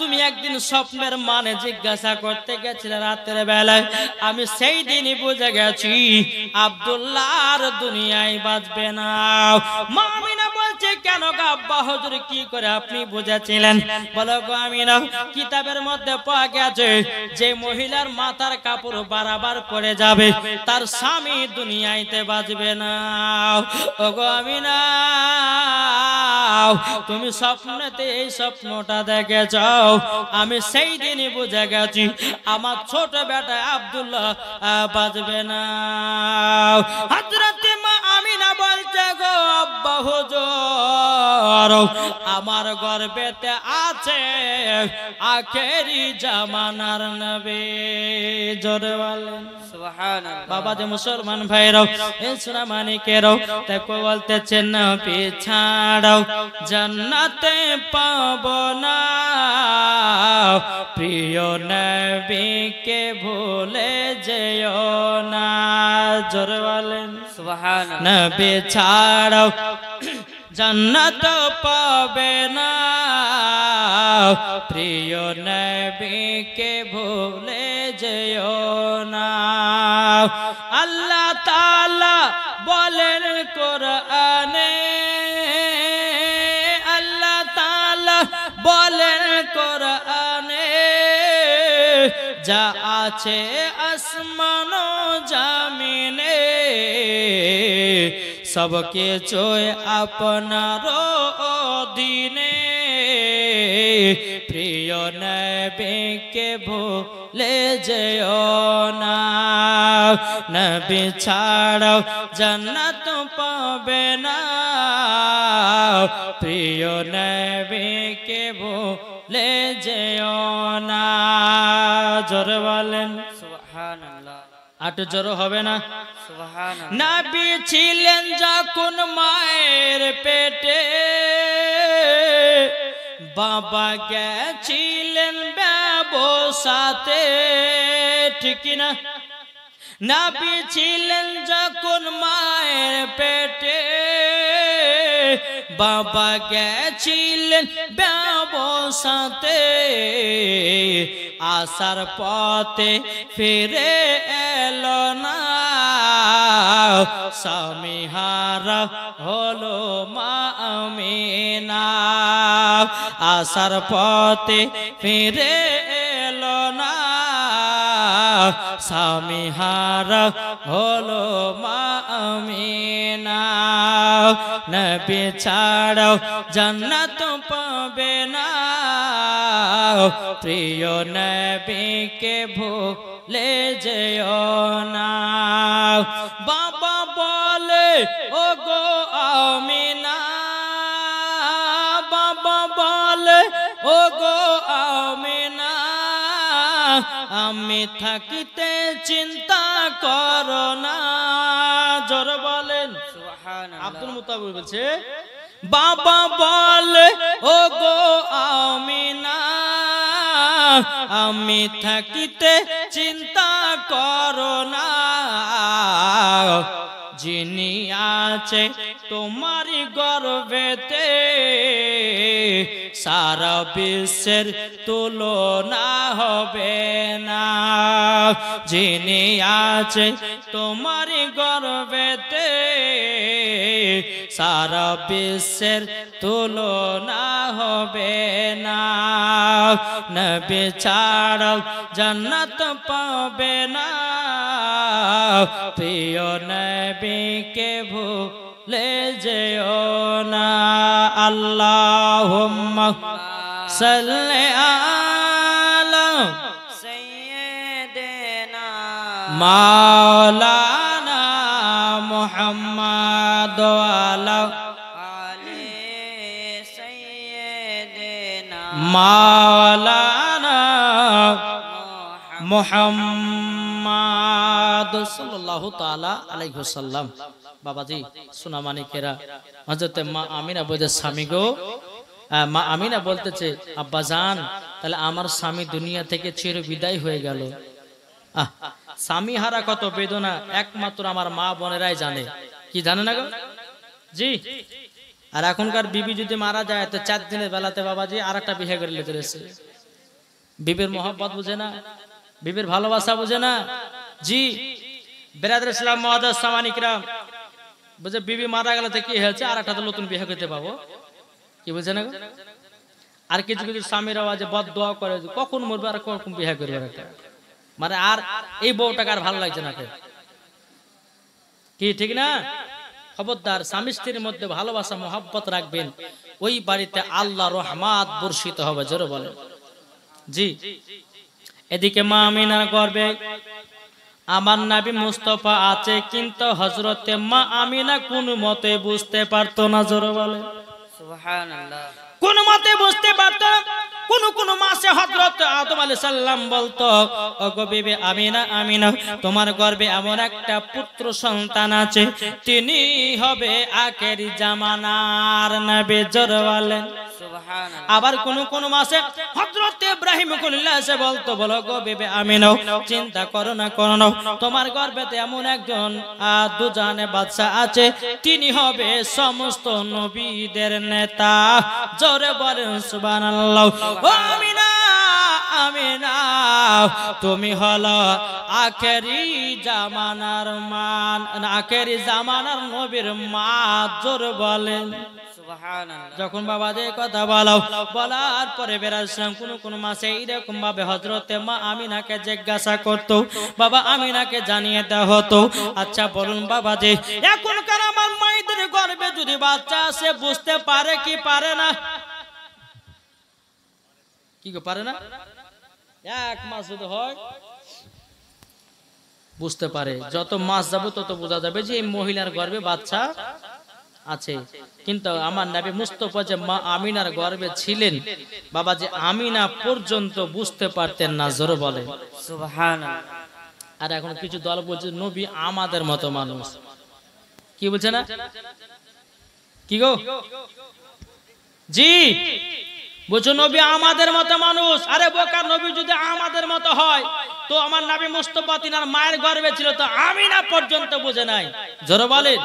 তুমি একদিন স্বপ্নের মানে জিজ্ঞাসা করতে গেছিলে রাতের বেলায়, আমি সেই দিনই বুঝে গেছি আব্দুল্লাহ আর দুনিয়ায় বাঁচবে না। মা আমিনা বলছে, কেন গো আব্বা হুজুর কি করে আপনি বুঝেছিলেন? বলো গো আমিনা, কিতাবের মধ্যে পাওয়া গেছে যে মহিলার মাথার কাপড় বারবার পড়ে যাবে তার স্বামী দুনিয়াতে বাঁচবে না। ওগো আমিনা তুমি স্বপ্নেতে এই স্বপ্নটা দেখেছ, আমি সেই দিনই বুঝে গেছি আমার ছোট বেটা আব্দুল্লাহ বাঁচবে না। হযরতে মা আমিনা বলছে, গো আব্বা হুজুর আমার গর্বেতে আছে আখেরি জামানার নবী। জোরে বলেন সুবহানাল্লাহ। বাবা যে মুসলমান ভাইরাও এই সূরা মানিকেরাও তাকে বলতেছেন, নবী ছাড়াও জান্নাতে পাব না, প্রিয় নবীকে ভুলে যেও না। জোরে বলেন সুবহানাল্লাহ। নবী ছাড়াও জান্নাত পাবে না, প্রিয় নবীকে ভুলে যেও না। আল্লাহ তাআলা বলেন কোরআনে, আল্লাহ তাআলা বলেন কোরআনে, যা আছে আসমান ও জমিনে সব কিছু আপনার অধীনে, প্রিয় নবীকে ভুলে যেও না, নবী ছাড়াও জান্নাত পাবে না, প্রিয় নবীকে ভুলে যেও না। জোরে বলেন সুবহানাল্লাহ। আট জোর হবে না? সুবহানাল্লাহ। নবী ছিলেন যখন মায়ের পেটে, বাবা গেছিলেন ব্যবসাতে, ঠিক না? নবী ছিলেন যখন মায়ের পেটে, বাবা গেছিলেন ব্যবসাতে, আসার পথে ফিরে এলো না, স্বামী হারা হলো মা আমিনা, আসার পথে ফিরে এলো না, স্বামী হারা হলো মা আমিনা। নবী ছাড়াও জান্নাত পাবে না প্রিয় নবীকে ভুলে যেও না বাবা বলে ও গো আমিনা বাবা বলে ও গো আমিনা আমি থাকিতে চিন্তা করো না জোর বলেন সুবহানাল্লাহ আব্দুল মুত্তালিব বলছে বাবা বলে ও গো আমিনা আমি থাকিতে চিন্তা করো না যিনি আছে তোমারই গর্ভেতে সারা বিশ্বের তুলনা হবে না যিনি আছে তোমারই গর্ভেতে সারা বিশ্বের তুলনা হবে না নবী ছাড়াও জান্নাত পাবে না প্রিয় নবীকে ভুলে যেও না আল্লাহুম্মা সাল্লি আলা সাইয়্যিদিনা মাওলানা মুহাম্মদ ওয়ালা আলি সাইয়্যিদিনা মাওলানা মুহাম্মদ সাল্লাল্লাহু তাআলা আলাইহি ওয়াসাল্লাম বাবাজি সোনা মানিকেরা হযরতে মা আমিনা বলতে স্বামী গো মা আমিনা বলতেছে আব্বা জান তাহলে আমার স্বামী দুনিয়া থেকে চির বিদায় হয়ে গেল স্বামী হারা কত বেদনা একমাত্র আমার মা বোনেরাই জানে কি জানে না গো জি আর এখনকার বিবি যদি মারা যায় তো 4 দিনের বেলাতে বাবাজি আরেকটা বিয়ে করে নিতে রয়েছে বিবির মোহব্বত বুঝে না বিবির ভালোবাসা বুঝে না জি বেরাদর ইসলাম মুআদ্দাস সামানি কিরাম বুঝে বিবি মারা গেল তো কি হয়েছে আরেকটা তো নতুন বিয়ে করতে পাবো কি বুঝে না আর কিছু কিছু স্বামীর আওয়াজে বদদোয়া করে কখন মরবে আর কখন বিয়ে করবে একটা মানে আর এই বউটাকে আর ভালো লাগছে না কি ঠিক না খবরদার স্বামী স্ত্রীর মধ্যে ভালোবাসা মোহাব্বত রাখবেন ওই বাড়িতে আল্লাহ রহমত বর্ষিত হবে জোরে বলেন জি এদিকে মা আমিনার গর্ভে আমার নবী মুস্তাফা আছে কিন্তু হযরতে মা আমিনা কোনো মতে বুঝতে পারতো না জোরে বলেন সুবহানাল্লাহ কোন মতে বুঝতে পারতো কোন মাসে হযরত আদম আলাইহিস সালাম বলতো ওগো বিবি আমিনা আমিনা তোমার গর্ভে এমন একটা পুত্র সন্তান আছে তিনি হবে আখেরি জামানার নবী জোরে বলেন সুবহানাল্লাহ আবার কোন মাসে হযরত ইব্রাহিম খলিল্লাহ এসে বলতো বলো গো বিবি আমিনা চিন্তা করো না তোমার গর্ভেতে এমন একজন দুজানে বাদশা আছে তিনি হবে সমস্ত নবীদের নেতা জোরে বলেন সুবহানাল্লাহ ও আমিনা আমিনা তুমি হলো আখেরি জামানার আখেরি জামানার নবীর মা জোরে বলেন সুবহানাল্লাহ যখন বাবা যে কথা বলার পরে বেরাসলাম কোন মাসে এরকম ভাবে হযরতে মা আমিনাকে জিজ্ঞাসা করতো বাবা আমিনাকে জানিয়ে দেওয়া হতো আচ্ছা বলুন বাবা যে এখনকার আমার মায়েদের গর্ভে যদি বাচ্চা আসে বুঝতে পারে কি পারে না কি পারে না 1 মাস যদি হয় বুঝতে পারে যত মাস যাবে তত বোঝা যাবে যে এই মহিলার গর্ভে বাচ্চা আছে কিন্তু আমার নবী মুস্তাফা যে মা আমিনার গর্ভে ছিলেন বাবা যে আমিনা পর্যন্ত বুঝতে পারতেন না জোরে বলে সুবহানাল্লাহ আর এখন কিছু দল বলছে নবী আমাদের মতো মানুষ কি বলছে না কি গো জি বলছো নবী আমাদের মতো মানুষ আরে বোকা নবী যদি আমাদের মতো হয় তো আমার নবী মুস্তাফা তিনার মায়ের গর্ভে ছিল তো আমিনা পর্যন্ত বুঝে নাই জোরে বলেন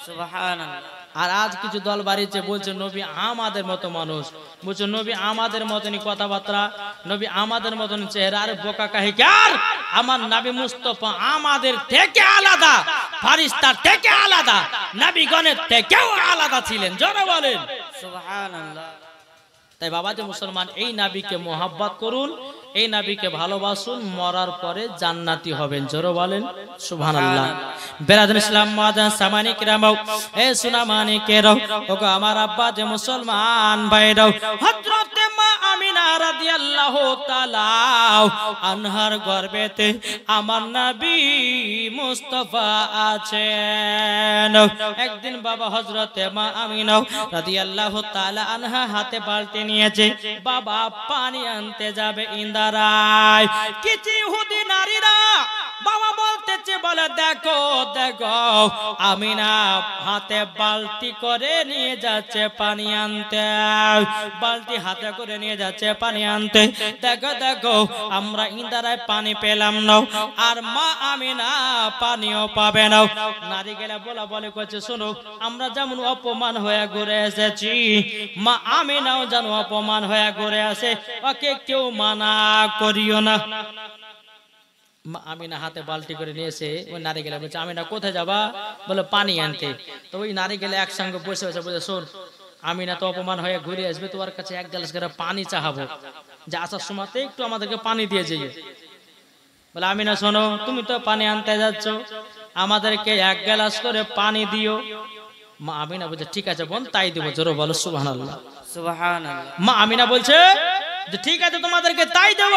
সুবহানাল্লাহ আর আজ কিছু দল বাড়িতে বলছে নবী আমাদের মতো মানুষ বলছে নবী আমাদের মতনই কথাবার্তা নবী আমাদের মতন চেহারা আর বোকা কাহি কার আমার নবী মুস্তাফা আমাদের থেকে আলাদা ফেরেশতার থেকে আলাদা নবীগণের থেকেও আলাদা ছিলেন জোরে বলেন সুবহানাল্লাহ তাই বাবা যে মুসলমান এই নবীকে মোহাব্বত করুন এই নবীকে ভালোবাসুন, মরার পরে জান্নাতি হবেন। জোরে বলেন সুবহানাল্লাহ। বেরাদুল ইসলাম মুআজ্জাজ সামানি কিরামাও, এ সুনামানি কেরাও, ওগো আমার আব্বা যে মুসলমান ভাইরাও, হযরতে মা আমিনা রাদিয়াল্লাহু তাআলা আনহার গর্ভেতে আমার নবী মুস্তাফা আছেন। একদিন বাবা হযরতে মা আমিনা রাদিয়াল্লাহু তাআলা আনহা হাতে বালতি নিয়েছে, বাবা পানি আনতে যাবে ইন্দারায়। কিছু ইহুদি নারীরা বাবা বলতেছে, বলে দেখো দেখো আমিনা হাতে বালতি করে নিয়ে যাচ্ছে পানি আনতে, বালতি হাতে করে নিয়ে যাচ্ছে পানি আনতে। দেখো দেখো আমরা ইন্দারায় পানি পেলাম না, আর মা আমিনা পানিও পাবে না। নারী গেলে বলা বলে করছে, শোনো আমরা যেমন অপমান হয়ে ঘুরে এসেছি, মা আমিনাও যেন অপমান হয়ে ঘুরে আসে, ওকে কেউ মানা করিও না। আমিনা হাতে বালতি করে নিয়েছে, ওই নারী গেলে বলছে, আমিনা কোথায় যাবা? বলে পানি আনতে। তো ওই নারী গেলে একসঙ্গে বসে বসে বলছে, শোন আমিনা তো অপমান হয়ে ঘুরে আসবে, তোমার কাছে এক গ্লাস করে পানি চাহাবো, যে আসার সময়তে একটু আমাদেরকে পানি দিয়ে যাইও। বলে আমিনা শোনো, তুমি তো পানি আনতে যাচ্ছ, আমাদেরকে এক গ্লাস করে পানি দিও। মা আমিনা বলছে, ঠিক আছে বোন, তাই দিব। জোরে বলো সুবহানাল্লাহ। সুবহানাল্লাহ। মা আমিনা বলছে যে ঠিক আছে তোমাদেরকে তাই দেব।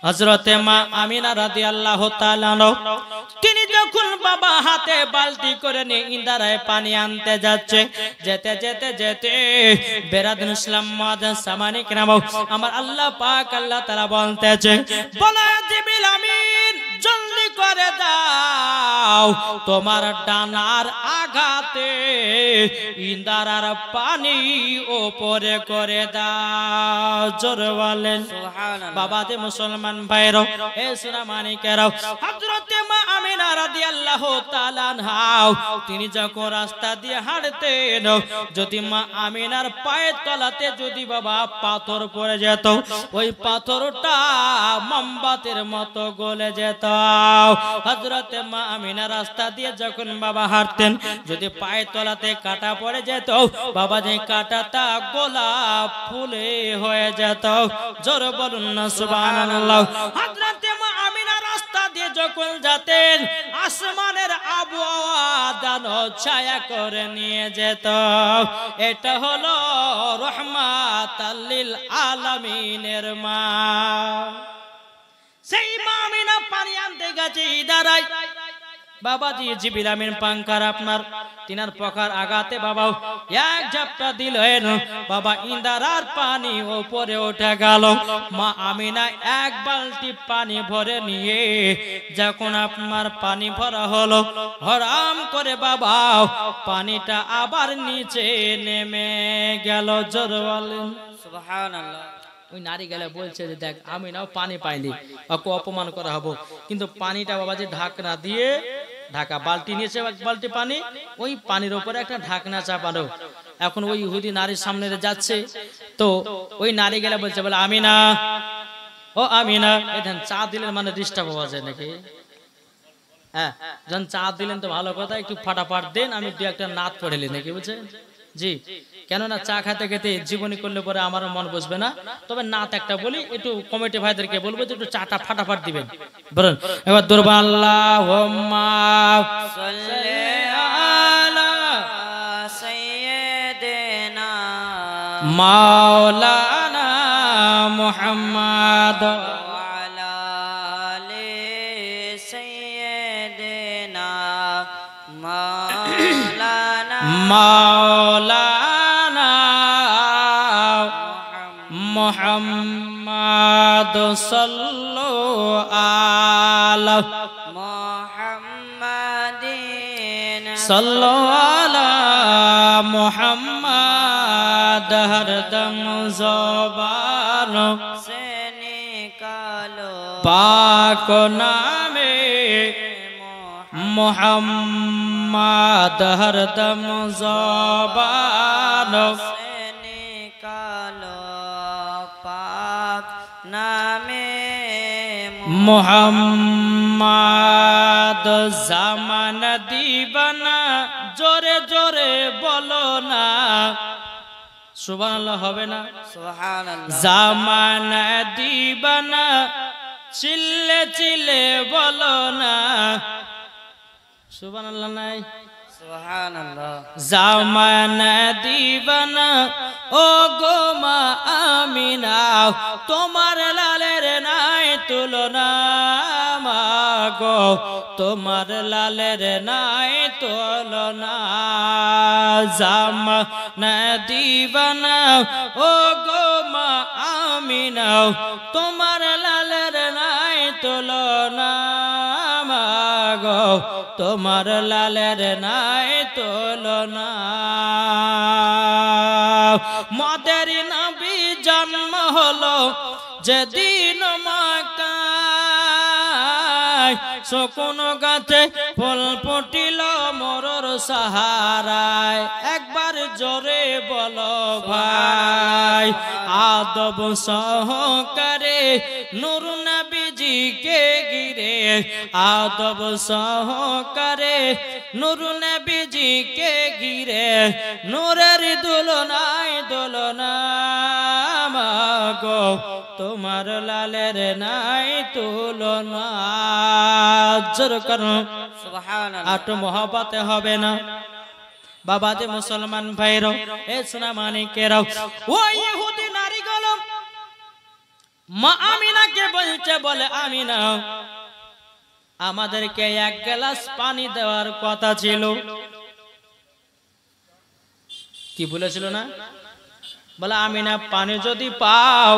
হযরতে মা আমিনা রাদিয়াল্লাহু তাআলা তিনি যখন বাবা হাতে বালতি করে নিয়ে ইন্দারায় পানি আনতে যাচ্ছে, যেতে যেতে যেতে বেরাদুল ইসলাম মুআজ্জাজ সামানি কিরামাও, আমার আল্লাহ পাক আল্লাহ তাআলা বলতেছে, বলে জিবরিল আমিন জলদি করে দাও, তোমার ডানার আঘাতে ইন্দারার পানি উপরে করে দাও। জোরে বলেন সুবহানাল্লাহ। বাবা যে মুসলমান ভাইরাও, এ সুনামানিকেরাও, হযরতে মা আমিনা রাদিয়াল্লাহু তাআলা আনহা তিনি যখন রাস্তা দিয়ে হাঁটতেন, যদি মা আমিনার পায়ের তলাতে যদি বাবা পাথর পড়ে যেত, ওই পাথরটা মোমবাতির মতো গলে যেত। হযরতে মা আমিনা রাস্তা দিয়ে যখন বাবা হাঁটতেন, যদি পায়ের তলাতে কাঁটা পড়ে যেত, বাবা যে কাঁটাটা গোলাপ ফুলে হয়ে যেত। জোরে বলুন না সুবহানাল্লাহ। হযরতে মা আমিনা রাস্তা দিয়ে যখন যেতেন, আসমানের আবহাওয়া যেন ছায়া করে নিয়ে যেত। এটা হলো রহমাতাল লিল আলামিনের মা। সেই মা আমিনা পানি আনতে গেছে ইদারায়, বাবাজি জিবরিল আমিন পাঙ্কার আপনার তিনার পকার আগাতে বাবা এক ঝাপটা দিলেন, বাবা ইন্দারার পানি উপরে উঠে গেল। মা আমিনা এক বালতি পানি ভরে নিয়ে যখন আপনার পানি ভরা হলো, হরাম করে বাবা পানিটা আবার নিচে নেমে গেল। জোরে বলেন সুবহানাল্লাহ। ওই নারী গেলে বলছে যে দেখ আমিনাও পানি পাইনি, ওকে অপমান করা হবো, কিন্তু পানিটা বাবাজি ঢাকনা দিয়ে ঢাকা, বালতি নিয়েছে এক বালতি পানি, ওই পানির উপরে একটা ঢাকনা চাপানো। এখন ওই ইহুদি নারীর সামনে যাচ্ছে, তো ওই নারী গেলে বলছে, বলে আমিনা, ও আমিনা, এখানে চা দিলেন মানে ডিস্টার্ব হওয়া যায় নাকি? হ্যাঁ, যখন চা দিলেন তো ভালো কথা, একটু ফাটাফাট দেন, আমি দু একটা নাত পড়েলি নাকি বুঝছেন? জি, কেননা চা খেতে খেতে জীবনী করলে পরে আমারও মন বসবে না। তবে নাত একটা বলি, একটু কমিটি ভাইদেরকে বলবো যে একটু চাটা ফাটাফাট দিবেন। বলুন এবার দুরবা আল্লাহুম্মা সাল্লি আলা সাইয়্যিদিনা মাওলানা মুহাম্মদ ওয়া আলা আলি সাইয়্যিদিনা মাওলানা মাওলানা মুহাম্মদ সাল্লাল্লাহু আলা মুহাম্মাদিন সাল্লাল্লাহু আলা মুহাম্মদ হরদম জবান से निकालो পাক নামে মুহাম্মদ হরদম জবান से निकालो पाक नामे মুহাম্মদ জামান দিবানা, জোরে জোরে বলো না, সুবহানাল্লাহ হবে না? সুবহানাল্লাহ। জামানা দিবানা চিল্লে চিল্লে বলো না, সুবহানাল্লাহ নাই? সুবহানাল্লাহ। জামানা দিবানা ও গো মা আমিনা, তোমার লালের নাই তুলনা, মা গো তোমার লালের নাই তুলনা। জামানা দিবানা ও গো মা আমিনা, তোমার লালের নাই তুলনা, মা গো তোমার লালের নাই তুলনা। মদের নবী জন্ম হলো যেদিন মক্কায়, শকুন গাছে ফুল ফুটিল মরর সাহারায়, একবার জোরে বলো ভাই। আদব সহকারে নূর নবীজিকে ঘিরে, আদব সহকারে নূর নবীজিকে ঘিরে, নূরের দুলনায় দোলনা, মা গো তোমার লালের নাই তুলনা। জোর করো সুবহানাল্লাহ। আট মহব্বতে হবে না? বাবা যে মুসলমান ভাইরো, এ সোনা মানিকেরাও, ওই ইহুদি নারীগুলো মা আমিনাকে বলছে, বলে আমিনা আমাদেরকে এক গ্লাস পানি দেওয়ার কথা ছিল। কি বলেছিল না? বলে আমিনা পানি যদি পাও,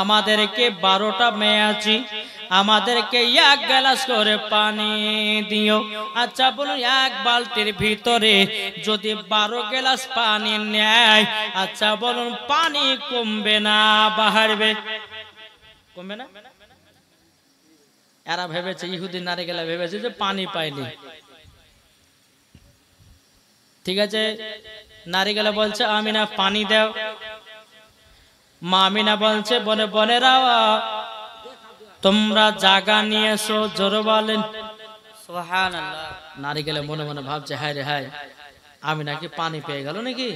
আমাদেরকে 12টা মেয়ে আছি, আমাদেরকে এক গ্লাস করে পানি দিও। আচ্ছা বলুন, এক বালতির ভিতরে যদি 12 গ্লাস পানি নেয়, আচ্ছা বলুন পানি কমবে না বাড়বে? কমবে না? এরা ভেবেছে, ইহুদি নারীগুলা ভেবেছে যে পানি পাইনি। ঠিক আছে, নারীগুলা বলছে আমিনা পানি দাও। মা আমিনা বলছে, বনে বনেরা তোমরা জায়গা নিয়ে এসো, জোরে বলেন সুবহানাল্লাহ। নারীগুলা মনে মনে ভাবছে, হায় রে হায়, আমিনা কি পানি পেয়ে গেল নাকি?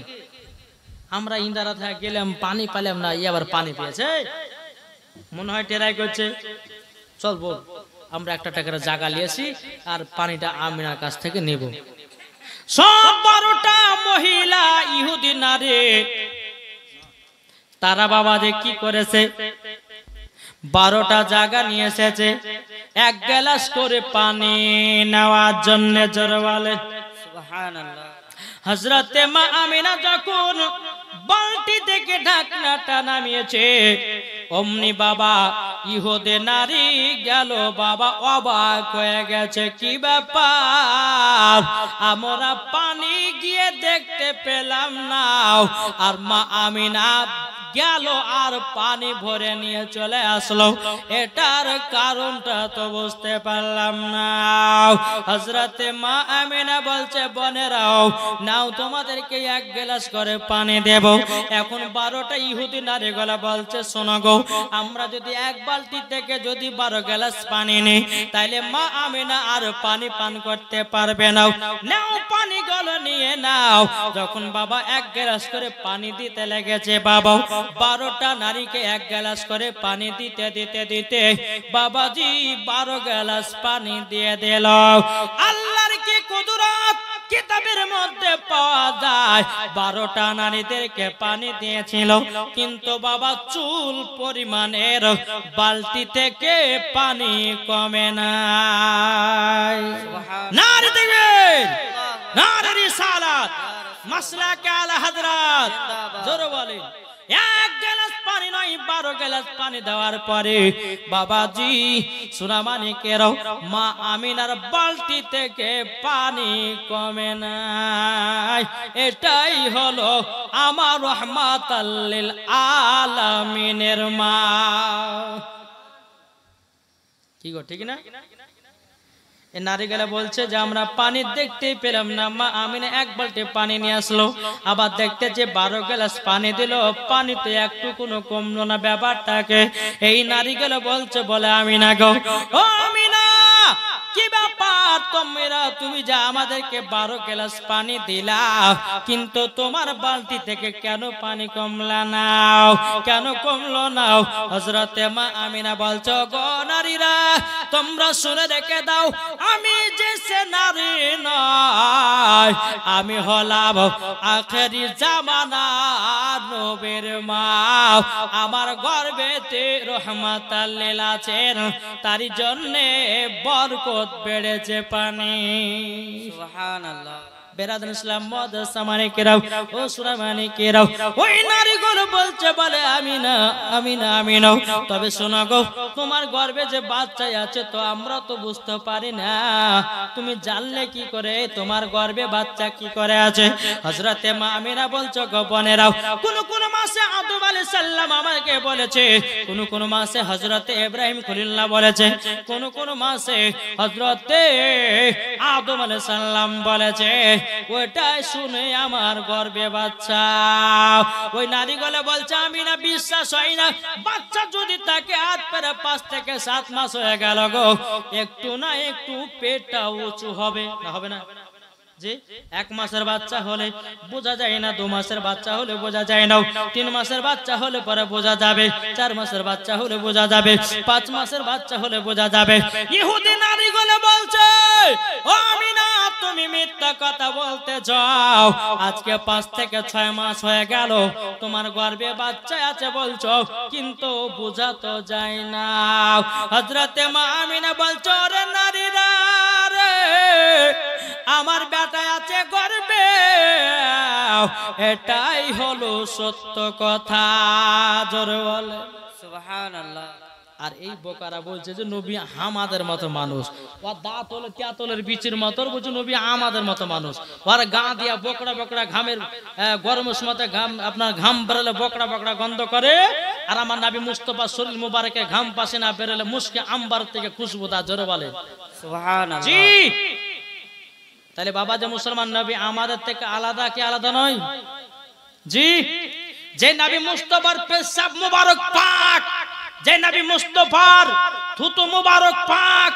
আমরা ইন্দারা থেকে গেলাম পানি পেলাম না, ই আবার পানি পেয়েছে, মনে হয় টেরাই করছে। চল বল, আমরা একটা টাকার জায়গা নিয়েছি আর পানিটা আমিনার কাছ থেকে নেব। সব 12টা মহিলা ইহুদি নারী, তারা বাবা যে কি করেছে, 12টা জায়গা নিয়ে এসেছে এক গ্লাস করে পানি নেওয়ার জন্য। জোরে বলেন সুবহানাল্লাহ। হযরতে মা আমিনা যখন বালতি থেকে ঢাকনাটা নামিয়েছে, অমনি বাবা ইহুদি নারী গেল বাবা অবাক হয়ে গেছে, কি ব্যাপার, আমরা পানি গিয়ে দেখতে পেলাম না, আর মা আমিনা গেল আর পানি ভরে নিয়ে চলে আসলো, এটার কারণটা তো বুঝতে পারলাম না। হযরতে মা আমিনা বলছে, বোনেরাও নাও, তোমাদেরকে এক গ্লাস করে পানি দেব। এখন 12টা ইহুদি নারীগুলা বলছে, শোনো গো, আমরা যদি এক বালতি থেকে যদি 12 গ্লাস পানি নিই, তাইলে মা আমিনা আর পানি পান করতে পারবে না। নাও পানিগুলো নিয়ে নাও। যখন বাবা এক গ্লাস করে পানি দিতে লেগেছে, বাবা 12টা নারীকে এক গ্লাস করে পানি দিতে দিতে দিতে বাবাজি 12 গ্লাস পানি দিয়ে দিল। আল্লাহর কি কুদরত কিতাবের মধ্যে পাওয়া যায়। 12টা নারীদেরকে পানি দিয়েছিল, কিন্তু বাবা চুল পরিমাণের বালতি থেকে পানি কমে নাই। নারী দেখবেন, নারী রিসালাত, মাসলাকে আলা হযরত, জোরে বলেন। এক গ্লাস পানি নয়, 12 গ্লাস পানি দেওয়ার পরে বাবাজি সুনামানিকেরাও মা আমিনার বালতি থেকে পানি কমে নাই। এটাই হলো আমার রাহমাতাল লিল আলামিনের মা। কি গো, ঠিক না? এই নারীগুলা বলছে যে আমরা পানি দেখতেই পেলাম না, মা আমিনা এক বালতি পানি নিয়ে আসলো, আবার দেখতে যে 12 গ্লাস পানি দিল, পানিতে একটু কোনো কমলো না ব্যাপারটাকে। এই নারীগুলো বলছে, বলে আমিনা গো, ও আমিনা, কি ব্যাপার তুমি যা আমাদেরকে 12 গ্লাস পানি দিলা, কিন্তু তোমার বালতি থেকে কেন পানি কমলা নাও, কেন কমলো নাও? হযরতে মা আমিনা বলছো, গো নারীরা তোমরা শুনে রেখে দাও, আমি যে সে নারী নয়, আমি হলাম আখেরি জামানার নবীর মা। আমার গর্ভেতে রহমাতাল লিল আছেন, তারই জন্যে বরকত বেড়েছে পানি। সুবহানাল্লাহ। বেরাদুল ইসলাম মাদ্রাসা মানিকেরাও ও সূরা মানিকেরাও, ওই নারীগুলো বলছে বলে আমিনা আমিনা আমিনা। তবে শোনো গো, তোমার গর্ভে যে বাচ্চা আছে তো আমরা তো বুঝতে পারি না, তুমি জানলে কি করে তোমার গর্ভে বাচ্চা কি করে আছে? হযরতে মা আমিনা বলছো, গো বোনেরাও, কোন কোন মাসে আদম আলাইহিস সালাম আমাকে বলেছে, কোন কোন মাসে হযরতে ইব্রাহিম খলিলুল্লাহ বলেছে, কোন কোন মাসে হযরতে আদম আলাইহিস সালাম বলেছে। ওটাই শুনে আমার গর্ভে বাচ্চা। ওই নারীগুলো বলছে আমি না বিশ্বাস হয় না, বাচ্চা যদি তাকে হাত পেরে 5 থেকে 7 মাস হয়ে গেল গো, একটু না একটু পেটটা উঁচু হবে না, হবে না? যে 1 মাসের বাচ্চা হলে বোঝা যায় না, 2 মাসের বাচ্চা হলে বোঝা যায় না, 3 মাসের বাচ্চা হলে পরে বোঝা যাবে, 4 মাসের বাচ্চা হলে বোঝা যাবে, 5 মাসের বাচ্চা হলে বোঝা যাবে। ইহুদি নারীগুলো বলছে, ও আমিনা তুমি মিথ্যা কথা বলতে যাও, আজকে 5 থেকে 6 মাস হয়ে গেল তোমার গর্ভে বাচ্চা আছে বলছো, কিন্তু বোঝা তো যায় না। হযরতে মা আমিনা বলছো, রে নারীরা রে, আমার বেটা আছে গর্ভে, এটাই হলো সত্য কথা। জোরে বলে সুবহানাল্লাহ। আর এই বোকারা বলছে যে নবী আমাদের মতো মানুষ, ও দাঁত হলো তেঁতুলের বিচির মতো, বলছে নবী আমাদের মতো মানুষ। ওর গা দিয়া বকড়া বকড়া ঘামের গরমের সময় ঘাম, আপনার ঘাম বেরোলে বকড়া বকড়া গন্ধ করে, আর আমার নবী মুস্তাফা শরীর মুবারকে ঘাম পাশে না বেরোলে মুশকে আম্বার থেকে খুশবুদা। জোরে বলে সুবহানাল্লাহ। জি। তাহলে বাবা যে মুসলমান নবী আমাদের থেকে আলাদা কি আলাদা নয়? জি। যে নবী মুস্তাফার পেশাব মুবারক পাক, যে নবী মুস্তাফার থুতু মুবারক পাক,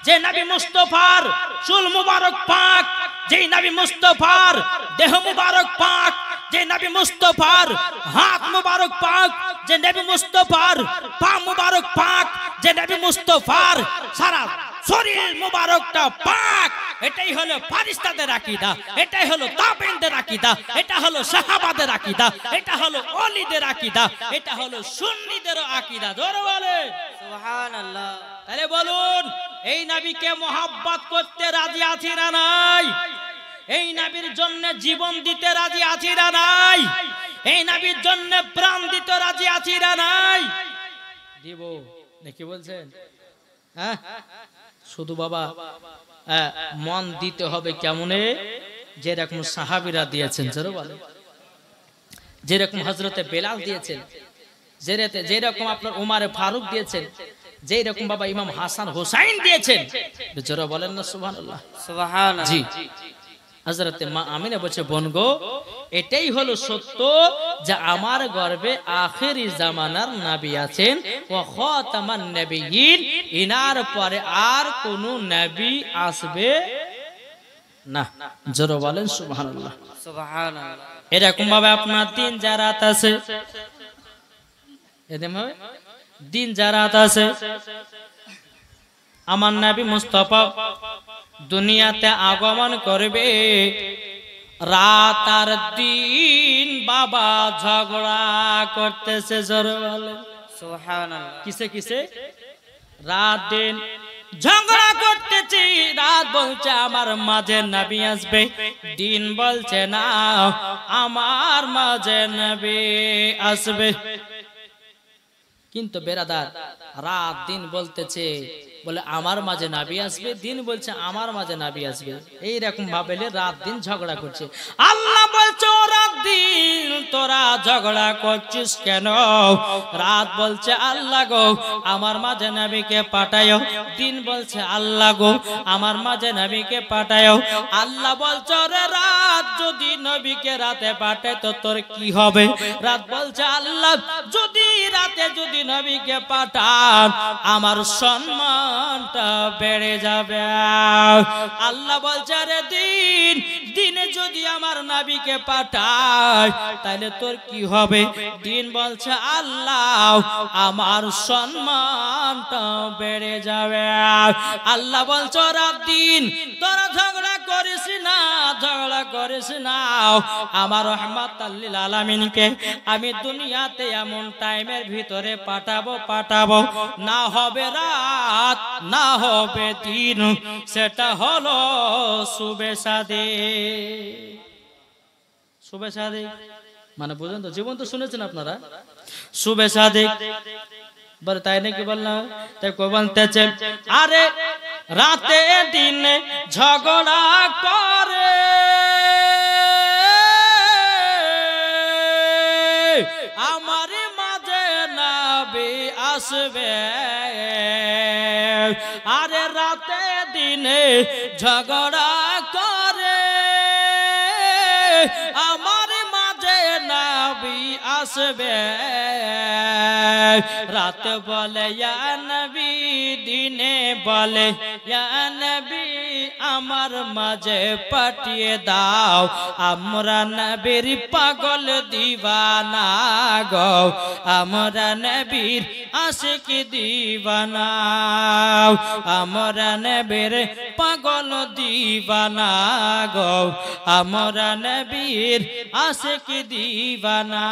যে নবী মুস্তাফার চুল মুবারক পাক, যে নবী মুস্তাফার দেহ মুবারক পাক, যে নবী মুস্তাফার হাত মুবারক পাক, যে নবী মুস্তাফার পা মুবারক পাক, যে নবী মুস্তাফার সারা শরীর মুবারকটা পাক। এটাই হলো ফারিস্তাদের আকীদা, এটাই হলো তাবেঈনদের আকীদা, এটা হলো সাহাবাদের আকীদা, এটা হলো ওলিদের আকীদা, এটা হলো সুন্নিদের আকীদা। জোরে বলে সুবহানাল্লাহ। তাহলে বলুন, এই নবীকে মহব্বত করতে রাজি আছি না নাই? এই নবীর জন্য জীবন দিতে রাজি আছি না নাই? এই নবীর জন্য প্রাণ দিতে রাজি আছি না নাই? দিব নাকি বলছেন? হ্যাঁ, শুধু বাবা মন দিতে হবে কেমনে? যেরকম সাহাবীরা দিয়েছেন, জোরে বলে, যেরকম হযরতে বেলাল দিয়েছেন, যেরকম আপনার উমারে ফারুক দিয়েছেন, যেই রকম বাবা ইমাম হাসান হোসাইন দিয়েছেন। জোরে বলেন না সুবহানাল্লাহ। সুবহানাল্লাহ। জি। হযরতে মা আমিনা বলছে, বোন গো, এটাই হলো সত্য যে আমার গর্ভে আখেরি জামানার নবী আছেন, ওয়া খাতামান নবিয়্যিন, ইনার পরে আর কোন নবী আসবে না। জোরে বলেন সুবহানাল্লাহ। সুবহানাল্লাহ। এরকম ভাবে আপনার দিন জারাত আছে, এরকম ভাবে দিন জারাত আছে। আমার নবী মুস্তাফা দুনিয়াতে আগমন করবে, রাত আর দিন বাবা ঝগড়া করতেছে। জোরে বলে সুবহানাল্লাহ। কিসে কিসে? রাত দিন ঝগড়া করতেছি। রাত বলছে আমার মাঝে নবী আসবে, দিন বলছে না আমার মাঝে নবী আসবে। কিন্তু বেরাদার, রাত দিন বলতেছে বলে আমার মাঝে নবী আসবে, দিন বলছে আমার মাঝে নবী আসবে। এই রকম ভাবে রাত দিন ঝগড়া করছে। আল্লাহ বলছে, ও রাত দিন তোরা ঝগড়া করছিস কেন? রাত বলছে আল্লাহ গো আমার মাঝে নবীকে পাঠায়ো। দিন বলছে আল্লাহ গো আমার মাঝে নবীকে পাঠায়ো। আল্লাহ বলছে রে রাত যদি নবীকে রাতে পাঠায় তো তোর কি হবে? রাত বলছে আল্লাহ যদি রাতে যদি নবীকে পাঠান আমার সম্মানটা বেড়ে যাবে। আল্লাহ বলছে রে দিন দিনে যদি আমার নবীকে পাঠায় তাহলে তোর কি হবে? দিন বলছে আল্লাহ আমার সম্মানটা বেড়ে যাবে। আল্লাহ বলছে রাত দিন তোরা ঝগড়া করিস না, ঝগড়া করিস না। আমার রহমাতাল লিল আলামিনকে আমি দুনিয়াতে এমন টাইমের ভিতরে পাঠাবো না হবে রাত না হবে দিন, সেটা হলো সুবে সাদে। সুবে সাদে মানে বুঝলেন তো? জীবন তো শুনেছেন আপনারা, সুবে সাদে বলে তাই নাকি বললাম? তাই কই বলতেছে আরে রাতে দিনে ঝগড়া করে আমার মাঝে নবী আসবে। আরে রাতে দিনে ঝগড়া করে আমার মাঝে নবী আসবে। রাত বলে ইয়া নবী, দিনে বলে ইয়া নবী আমার মাঝে পাঠিয়ে দাও। আমরা নবীর পাগল দিওয়ানা গো, আমরা নবীর আশিক দিওয়ানা, আমরা নবীর পাগল দিওয়ানা গো, আমরা নবীর আশিক দিওয়ানা।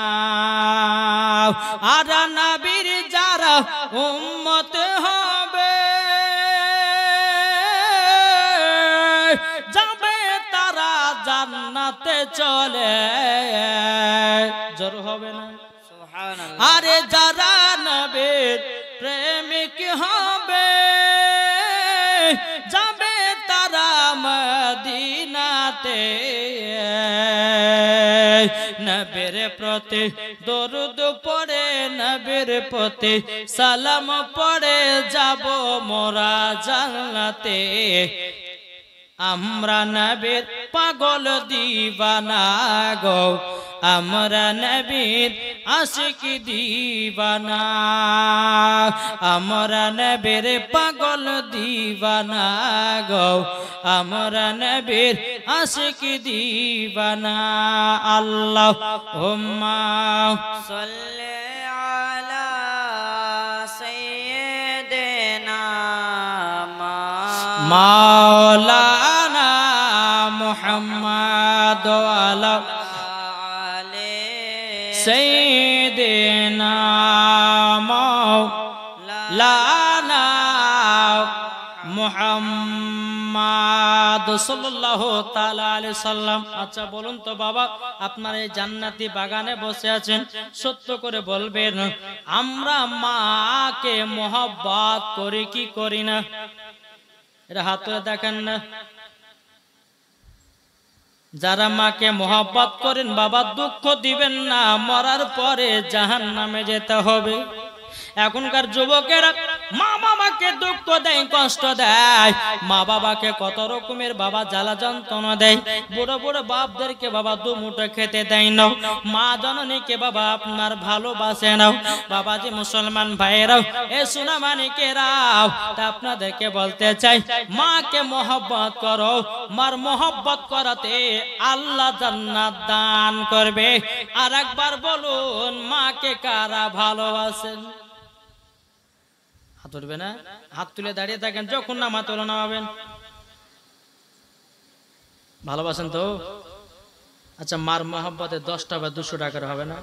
আর নবীর যারা উম্মত হবে যাবে তারা জান্নাতে চলে। জোর হবে না? সুবহানাল্লাহ। আরে যারা নবীর প্রেমিক হবে যাবে তারা মদিনাতে। নবীর প্রতি দরুদ পড়ে নবীর প্রতি সালাম পড়ে যাব মোরা জান্নাতে। আমরা নবীর পাগল দিওয়ানা গো, আমরা নবীর আশিক দিওয়ানা, আমরা নবীর পাগল দিওয়ানা গো, আমরা নবীর আশিক দিওয়ানা। আল্লাহুম্মা সাল্লি আলা সাইয়্যিদিনা মাওলানা মুহাম্মদ ওয়ালা আলি সাইয়্যিদিনা মাওলানা মুহাম্মদ সাল্লাল্লাহু তাআলা আলাইহি সাল্লাম। আচ্ছা বলুন তো বাবা, আপনারা এই জান্নাতি বাগানে বসে আছেন, সত্য করে বলবেন আমরা মাকে মহব্বত করি কি করি না? এটা হাত তুলে দেখেন না। যারা মাকে মহব্বত করেন বাবা দুঃখ দিবেন না, মরার পরে জাহান্নামে যেতে হবে। এখনকার যুবকেরা মা বাবাকে দুঃখ দেয়, কষ্ট দেয়, মা বাবাকে কত রকমের বাবা জ্বালা যন্ত্রণা দেয়। বুড়ো বুড়ো বাপদেরকে বাবা দু মুঠো খেতে দেয় না। মা জননীকে বাবা আপনার ভালোবাসে নাও। বাবাজি মুসলমান ভাইরাও এ সোনা মানিকেরাও, তা আপনাদেরকে বলতে চাই মাকে মহব্বত করো। মার মহব্বত করাতে আল্লাহ জান্নাত দান করবে। আর একবার বলুন মাকে কারা ভালোবাসেন? হাত উঠবে না? হাত তুলে দাঁড়িয়ে থাকেন, যখন নামা তোলা নামাবেন। ভালোবাসেন তো? আচ্ছা মার মহব্বতে 10টা বা 200 টাকার হবে না?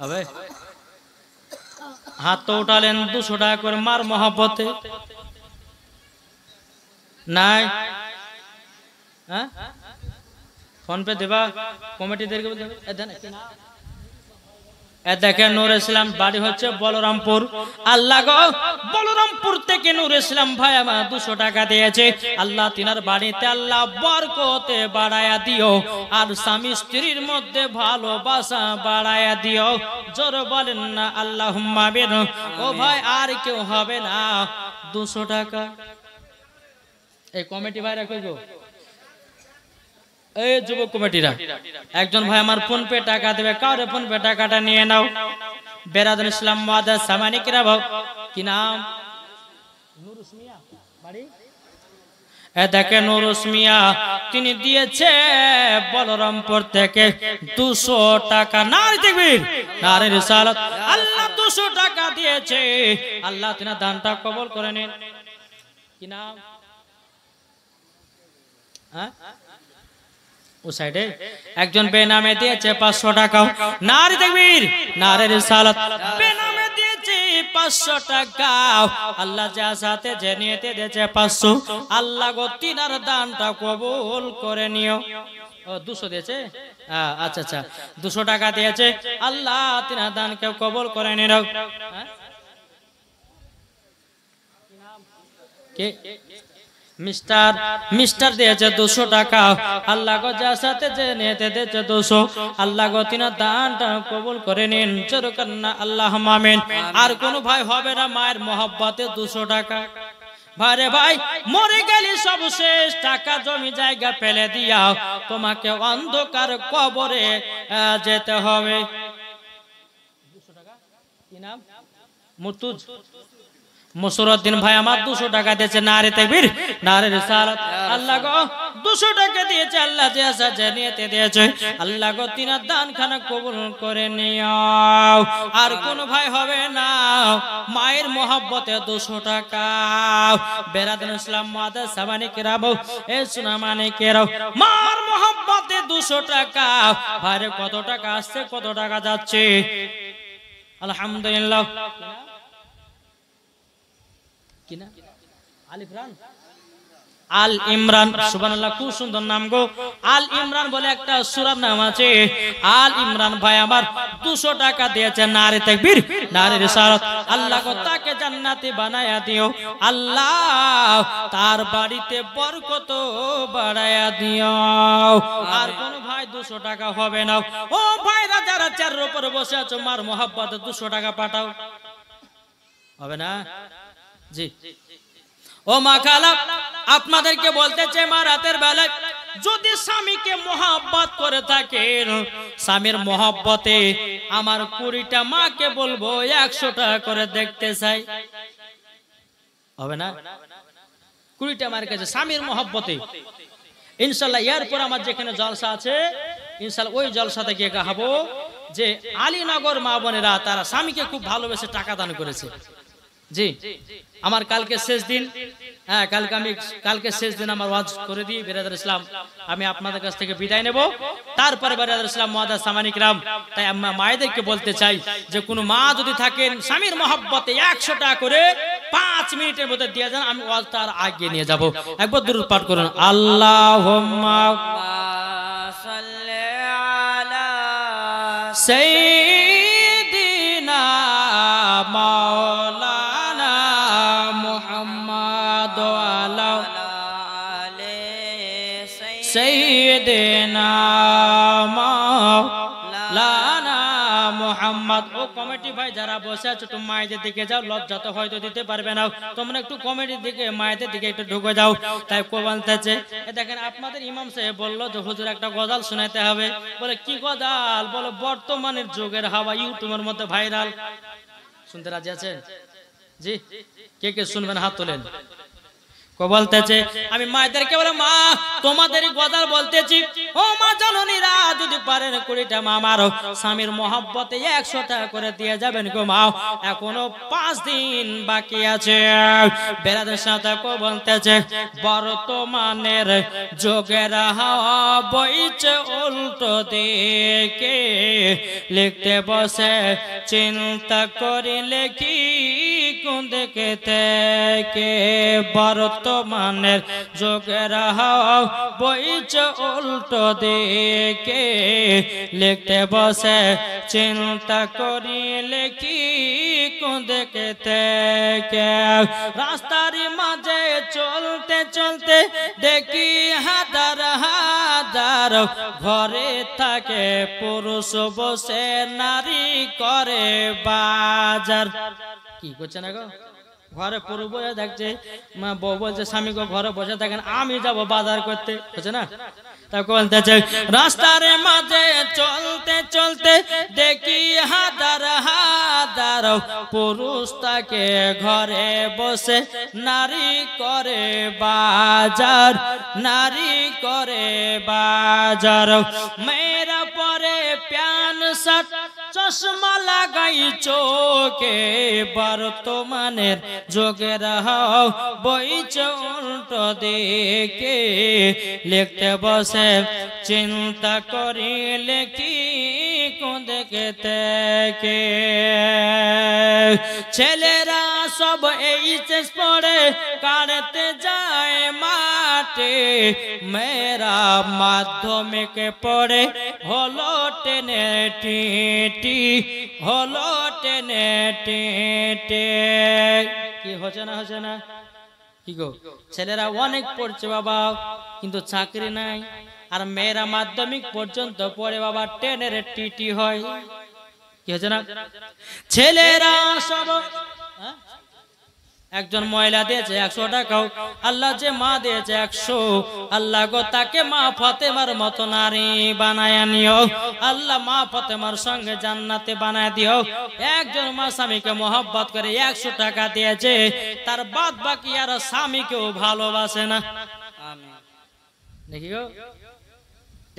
হবে? হাত তো উঠালেন 200 টাকা করে মার মহব্বতে নাই? হ্যাঁ ফোন পে দেবা কমিটিদেরকে? এ দেখেন নূর ইসলাম বাড়ি হচ্ছে বলরামপুর। আল্লাহ গো, বলরামপুর থেকে নূর ইসলাম ভাই আমার 200 টাকা দিয়েছে। আল্লাহ তিনার বাড়িতে আল্লাহ বরকতে বাড়ায়া দিও, আর স্বামী স্ত্রীর মধ্যে ভালোবাসা বাড়ায়া দিও। জোরে বলেন না আল্লাহুম্মা আমিন। ও ভাই আর কেউ হবে না 200 টাকা। এই কমিটি ভাইরা কই গো? এই যুবক কমিটিরা, একজন ভাই আমার ফোন পে টাকা দেবে, কাউরে ফোন পে টাকাটা নিয়ে নাও। বেরাদুল ইসলাম মুআদ্দাস সামানিকরা, কি নাম? নুরুস মিয়া বাড়ি। এ দেখে নুরুস মিয়া, তিনি দিয়েছে বলরামপুর থেকে 200 টাকা। নারে তাকবীর, নারে রিসালাত। আল্লাহ 200 টাকা দিয়েছে। আল্লাহ তিনার দানটা কবুল করে নিন। কি নাম? হ্যাঁ, ও সাইডে একজন বেনামে দিয়েছে 500 টাকা। নারে তাকবীর, নারে রিসালাত। বেনামে দিয়েছে 500 টাকা। আল্লাহ যা সাথে যে নিয়েতে দিয়েছে 500, আল্লাহ গো তিনার দানটা কবুল করে নিও। ও 200 দিয়েছে, আচ্ছা আচ্ছা, 200 টাকা দিয়েছে। আল্লাহ তিনার দানকে কবুল করে নিও। কে? মিস্টার দিয়েছে 200 টাকা। আল্লাহ গো যার সাথে যে নিতে দিয়েছে 200, আল্লাহ গো তিনার দানটা কবুল করে নিন। চরকান্না আল্লাহুম্মা আমিন। আর কোন ভাই হবে না মায়ের মহব্বতে 200 টাকা? ভাইরে ভাই, মরে গেলি সব শেষ, টাকা জমি জায়গা ফেলে দিয়া তোমাকে অন্ধকার কবরে যেতে হবে। 200 টাকা। কি নাম? মুর্তুজ মুসরউদ্দিন ভাই আমার 200 টাকা দিয়েছে। নারে তাকবীর, নারে রিসালাত। আল্লাহ গো 200 টাকা দিয়েছে। আল্লাহ যে আসা জানিয়েতে দিয়েছে। আল্লাহ গো তিনার দান খানা কবুল করে নিও। আর কোন ভাই হবে না মায়ের মহব্বতে 200 টাকা। বেরাদুল ইসলাম মুআদ্দাস সামানিকরা, এ সোনা মানিকেরা, মার মহব্বতে 200 টাকা। ভাইরে কত টাকা আসছে, কত টাকা যাচ্ছে? আলহামদুলিল্লাহ। কিনা আল ইমরান। সুবহানাল্লাহ, খুব সুন্দর নাম গো। আল ইমরান বলে একটা সূরার নাম আছে। আল ইমরান ভাই আমার 200 টাকা দিয়েছে। নারে তাকবীর, নারে রিসালাত। আল্লাহ গো তাকে জান্নাতি বানায়া দিও। আল্লাহ তার বাড়িতে বরকত বাড়ায়া দিও। আর কোন ভাই 200 টাকা হবে না? ও ভাইরা যারা চেয়ারের উপরে বসে আছো, মার মহব্বতে 200 টাকা পাঠাও। হবে না? জি। ও মা খালা, আপনাদেরকে বলতে চাই, মা রাতের বেলায় যদি স্বামীকে মহব্বত করে থাকেন, স্বামীর মহব্বতে আমার 20টা মাকে বলবো 100 টাকা করে দেখতে চাই। হবে না? 20টা মার কাছে স্বামীর মহব্বতে ইনশাআল্লাহ। এরপর আমার যেখানে জলসা আছে, ইনশাআল্লাহ ওই জলসাতে গিয়ে গাবো যে আলীনগর মা বোনেরা তারা স্বামীকে খুব ভালোবেসে টাকা দান করেছে। জি, আমার কালকে শেষ দিন। হ্যাঁ, কালকে শেষ দিন আমার ওয়াজ করে দিই। বেরাদার ইসলাম, আমি আপনাদের কাছ থেকে বিদায় নেব। তারপরে বেরাদার ইসলাম মুআদ্দাস সামানিকরাম, তাই আমরা মায়েদেরকে বলতে চাই যে কোনো মা যদি থাকেন স্বামীর মহব্বতে 100 টাকা করে 5 মিনিটের মধ্যে দিয়ে যান, আমি ওয়াজ তার আগে নিয়ে যাব। একবার দুরূদ পাঠ করুন। আল্লাহুম্মা সাল্লি আলা সাইয়্যিদিনা মাওলানা মুহাম্মদ ওয়া আলা সাইয়্যিদিনা মাওলানা মুহাম্মদ। ও কমিটি ভাই যারা বসে আছো, তুমি মায়েদের দিকে যাও। লজ্জা তো হয়তো দিতে পারবে না, তোমরা একটু কমিটির দিকে, মায়েদের দিকে একটু ঢুকে যাও। তাই কো বলতেছে, দেখেন আপনাদের ইমাম সাহেব বললো যে হুজুর একটা গজাল শোনাতে হবে। বলে কি গজাল? বলে বর্তমানের যুগের হাওয়া ইউটিউবের মধ্যে ভাইরাল। শুনতে রাজি আছেন? জি, কে কে শুনবেন হাত তোলেন। কো বলতেছে, আমি মায়েদেরকে বলে, মা তোমাদের গজাল বলতেছি, ও মা জননীরা যদি পারেন 20টা মা মারো, স্বামীর মহব্বতে 100 টাকা করে দিয়ে যাবেন গো মা। এখনো 5 দিন বাকি আছে। বেরাদের সাথে কো বলতেছে, বর্তমানের যুগের হাওয়া বইছে উল্টো দিকে, লিখতে বসে চিন্তা করিলে কি কোন দিকে থেকে বর্তমানের যুগের হাওয়া বইছে উল্টো দিকে লিখতে বসে চিন্তা করি লেখি কোন দিকে থেকে রাস্তার মাঝে চলতে চলতে দেখি হাজার হাজার ঘরে থাকে পুরুষ বসে নারী করে বাজার। কি করছে না গো, ঘরে পুরো বসে থাকছে, মা বউ বলছে স্বামী গো ঘরে বসে থাকেন আমি যাব বাজার করতে, হচ্ছে না? তাকে বলতেছে রাস্তার মাঝে চলতে চলতে দেখি হাজার হাজার পুরুষ তাকে ঘরে বসে নারী করে বাজার, নারী করে বাজার। মেয়েরা পরে প্যান শার্ট চশমা লাগাই চোখে বর্তমানের যুগের হাওয়া বইছে উল্টো দিকে লিখতে বসে চিন্তা করি লেখি কোন দিকে থেকে ছেলেরা সব এইচএস পড়ে কাটতে যায় মাঠে মেয়েরা মাধ্যমিক পড়ে হলো টেনে টিটি, হলো টেনে টিটি। কি হচ্ছে না, হচ্ছে না? কি গো, ছেলেরা অনেক পড়ছে বাবা কিন্তু চাকরি নাই, আর মেয়েরা মাধ্যমিক পর্যন্ত পড়ে বাবা টেনের টিটি হয়। কি হচ্ছে না? ছেলেরা সব একজন মহিলা দিয়েছে 100 টাকা, আল্লাহ যে মা দিয়েছে 100, আল্লাহ গো তাকে মা ফাতেমার মতো নারী বানায় নিও, আল্লাহ মা ফাতেমার সঙ্গে জান্নাতে বানায় দিও। একজন মা স্বামীকে মহব্বত করে 100 টাকা দিয়েছে, তার বাদ বাকি আর স্বামীকেও ভালোবাসে না। দেখি গো,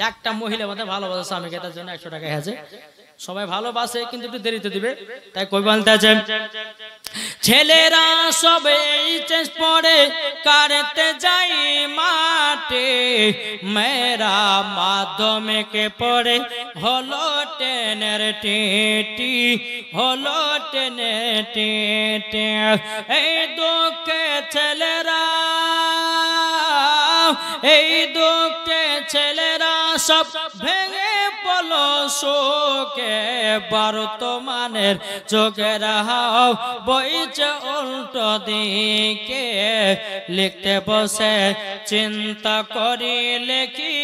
একটা মহিলা মধ্যে ভালোবাসে স্বামীকে, তার জন্য 100 টাকা আছে। সবাই ভালোবাসে কিন্তু একটু দেরিতে দিবে, তাই কই বলতেছে ছেলেরা সবে এইচএস পড়ে কাটতে যাই মাঠে মেয়েরা মাধ্যমিকে পড়ে হলো টেনের টিটি, হলো টেনে টিটি। এই দুঃখে ছেলেরা, এই দুঃখে ছেলেরা সব ভেঙে পলো শোকে বর্তমানের যুগের হাওয়া বইছে উল্টো দিকে লিখতে বসে চিন্তা করি লেখি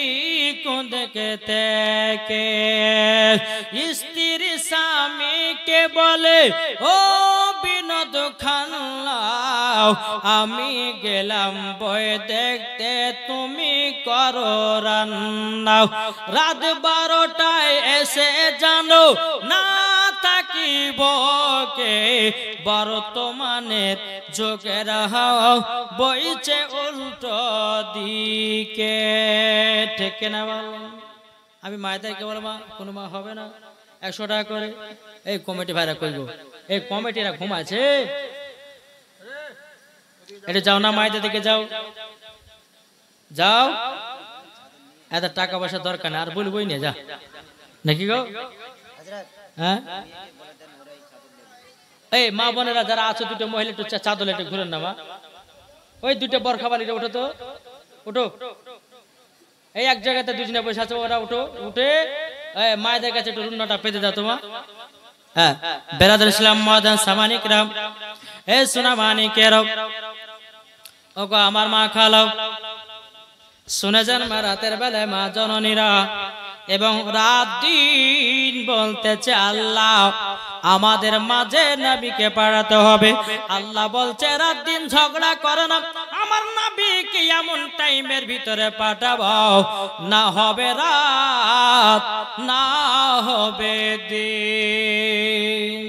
কোন দিকে থেকে স্ত্রী স্বামীকে বলে ও বিনোদ খান্নাও আমি গেলাম বই দেখতে তুমি করো রান্না, রাত 12টায় এসে জানো না থাকিব কে বর্তমানের যুগের হাওয়া বইছে উল্টো দিকে। ঠিক না বল? আমি মায়েদেরকে বলবো কোনো মা হবে না 100 টাকা করে। এই কমিটি ভাইরা কইব, এই কমিটিরা ঘুমাচ্ছে, এটা যাও না মায়েদের দিকে যাও, যাও, এত টাকা পয়সা দরকার না, আর বলবই না যা, নাকি গো? হ্যাঁ, এই মা বোনেরা যারা আছো দুটো মহিলা একটু চাদর একটু ঘুরেন না মা, ওই দুটো বরখা বালিটা উঠো তো, উঠো। এই এক জায়গাতে দুজনে বসে আছে, ওরা উঠো, উঠে মায়েদের কাছে একটু রুন্নাটা পেতে দাও তোমা। হ্যাঁ, বেরাদুল ইসলাম মাদান সামানিক রাম, এ সোনা মানিকের ওগো আমার মা খালাও, শুনে যান মা রাতের বেলায় মা জননীরা এবং রাত দিন বলতেছে আল্লাহ আমাদের মাঝে নবীকে পাঠাতে হবে। আল্লাহ বলছে রাত দিন ঝগড়া করো না, আমার নবীকে এমন টাইমের ভিতরে পাঠাবো না হবে রাত না হবে দিন।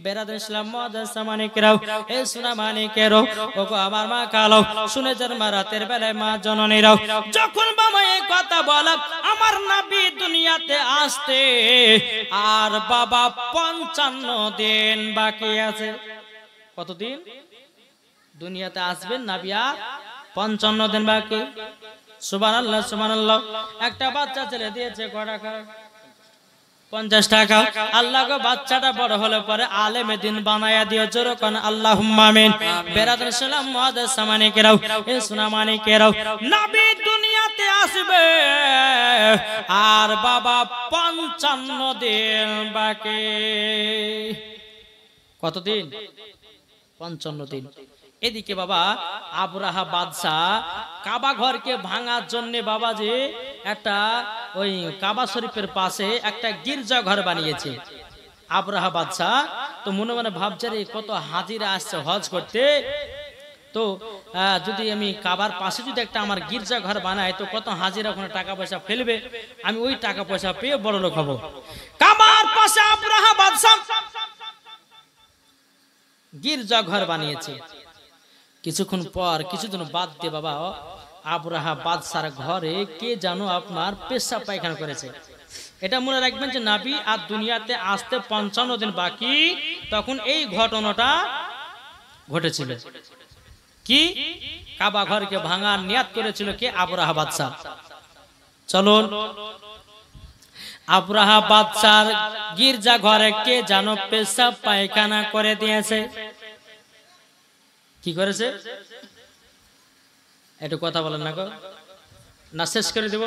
বেরাদুল ইসলাম মাদ্রাসা মানিকেরাও, এ সোনা মানিকেরও, ওগো আমার মা কালো, শুনে যান মা রাতের বেলায় মা জননীরাও, যখন বাবা এই কথা বলা আমার নবী দুনিয়াতে আসতে আর বাবা 55 দিন বাকি আছে। কতদিন দুনিয়াতে আসবেন নবী? আর 55 দিন বাকি। সুবহানাল্লাহ সুবহানাল্লাহ। একটা বাচ্চা ছেলে দিয়েছে কটা? 50 টাকা। আল্লাহ গো বাচ্চাটা বড় হলে পরে আলেমে দিন বানায়া দিও, জোরে কোন আল্লাহুম্মা আমিন। বেরাদর সালাম মুআদ্দাস সামানিকেরাও, এ সুনামানিকেরাও, নবী দুনিয়াতে আসবে আর বাবা 55 দিন বাকি। কতদিন? 55 দিন। এদিকে বাবা আবরাহা বাদশাহ কাবা ঘরকে ভাঙার জন্য বাবাজি একটা ওই কাবা শরীফের পাশে একটা গির্জা ঘর বানিয়েছে আবরাহা বাদশাহ। তো মনে মনে ভাবছে রে কত হাজিরা আসছে হজ করতে, তো যদি আমি কাবার পাশে যদি একটা আমার গির্জা ঘর বানাই তো কত হাজিরা ওখানে টাকা পয়সা ফেলবে, আমি ওই টাকা পয়সা পেয়ে বড় লোক হব। কাবার পাশে আবরাহা বাদশাহ গির্জা ঘর বানিয়েছে। কিছুক্ষণ পর কিছুদিন বাদ দিয়ে বাবা আবরাহা বাদশার ঘরে কে জানো আপনার পেশাব পায়খানা করেছে। এটা মনে রাখবেন যে নবী আর দুনিয়াতে আসতে 55 দিন বাকি, তখন এই ঘটনাটা ঘটেছিল। কি? কাবা ঘরকে ভাঙার নিয়াত করেছিল কে? আবরাহা বাদশাহ। চলুন আবরাহা বাদশার গির্জা ঘরে কে জানো পেশাব পায়খানা করে দিয়েছে। কি করেছে? একটু কথা বলেন না গো, না শেষ করে দেব?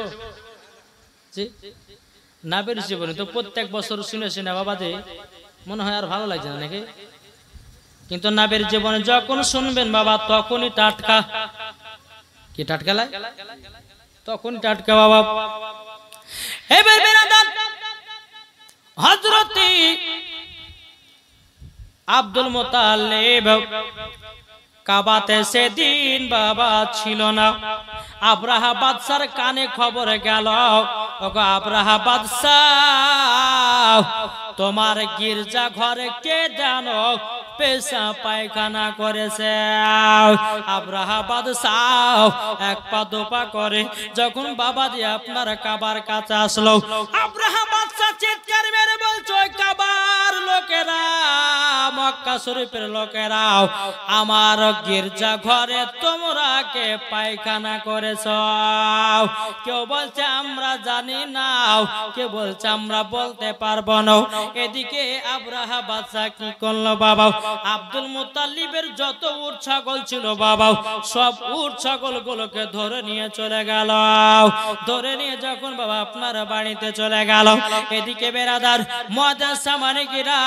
না বেরিয়েছে বলে তো প্রত্যেক বছর শুনে শুনে বাবাজি মনে হয় আর ভালো লাগছে না নাকি? কিন্তু নাবের জীবনে যখন শুনবেন বাবা তখনই টাটকা। কি টাটকা লাগে? তখন টাটকা বাবা। এবার বেরাদার হযরত আব্দুল মুত্তালিব কাবাতে সেদিন বাবা ছিল না। আবরাহা বাদশার কানে খবর গেল, ওগো আবরাহা বাদশাহ তোমার গির্জা ঘরে কে জানো পেশাব পায়খানা করেছে। আবরাহা বাদশাহ এক পা দুপা করে যখন বাবাজি আপনার কাবার কাছে আসলো, আবরাহা বাদশাহ চিৎকার মেরে বলছে ওই কাবার লোকেরা, মক্কা শরীফের লোকেরা, আমার গির্জা ঘরে তোমরা কে পায়খানা করেছ? কেউ বলছে আমরা জানি না, কেউ বলছে আমরা বলতে পারবো না। এদিকে আবরাহা বাদশাহ কি করলো বাবা, আব্দুল মুত্তালিবের যত উট ছাগল ছিল বাবা সব উট ছাগল গুলোকে ধরে নিয়ে চলে গেল। ধরে নিয়ে যখন বাবা আপনার বাড়িতে চলে গেল, এদিকে বেরাদার মুআদ্দাস সামানিকেরা,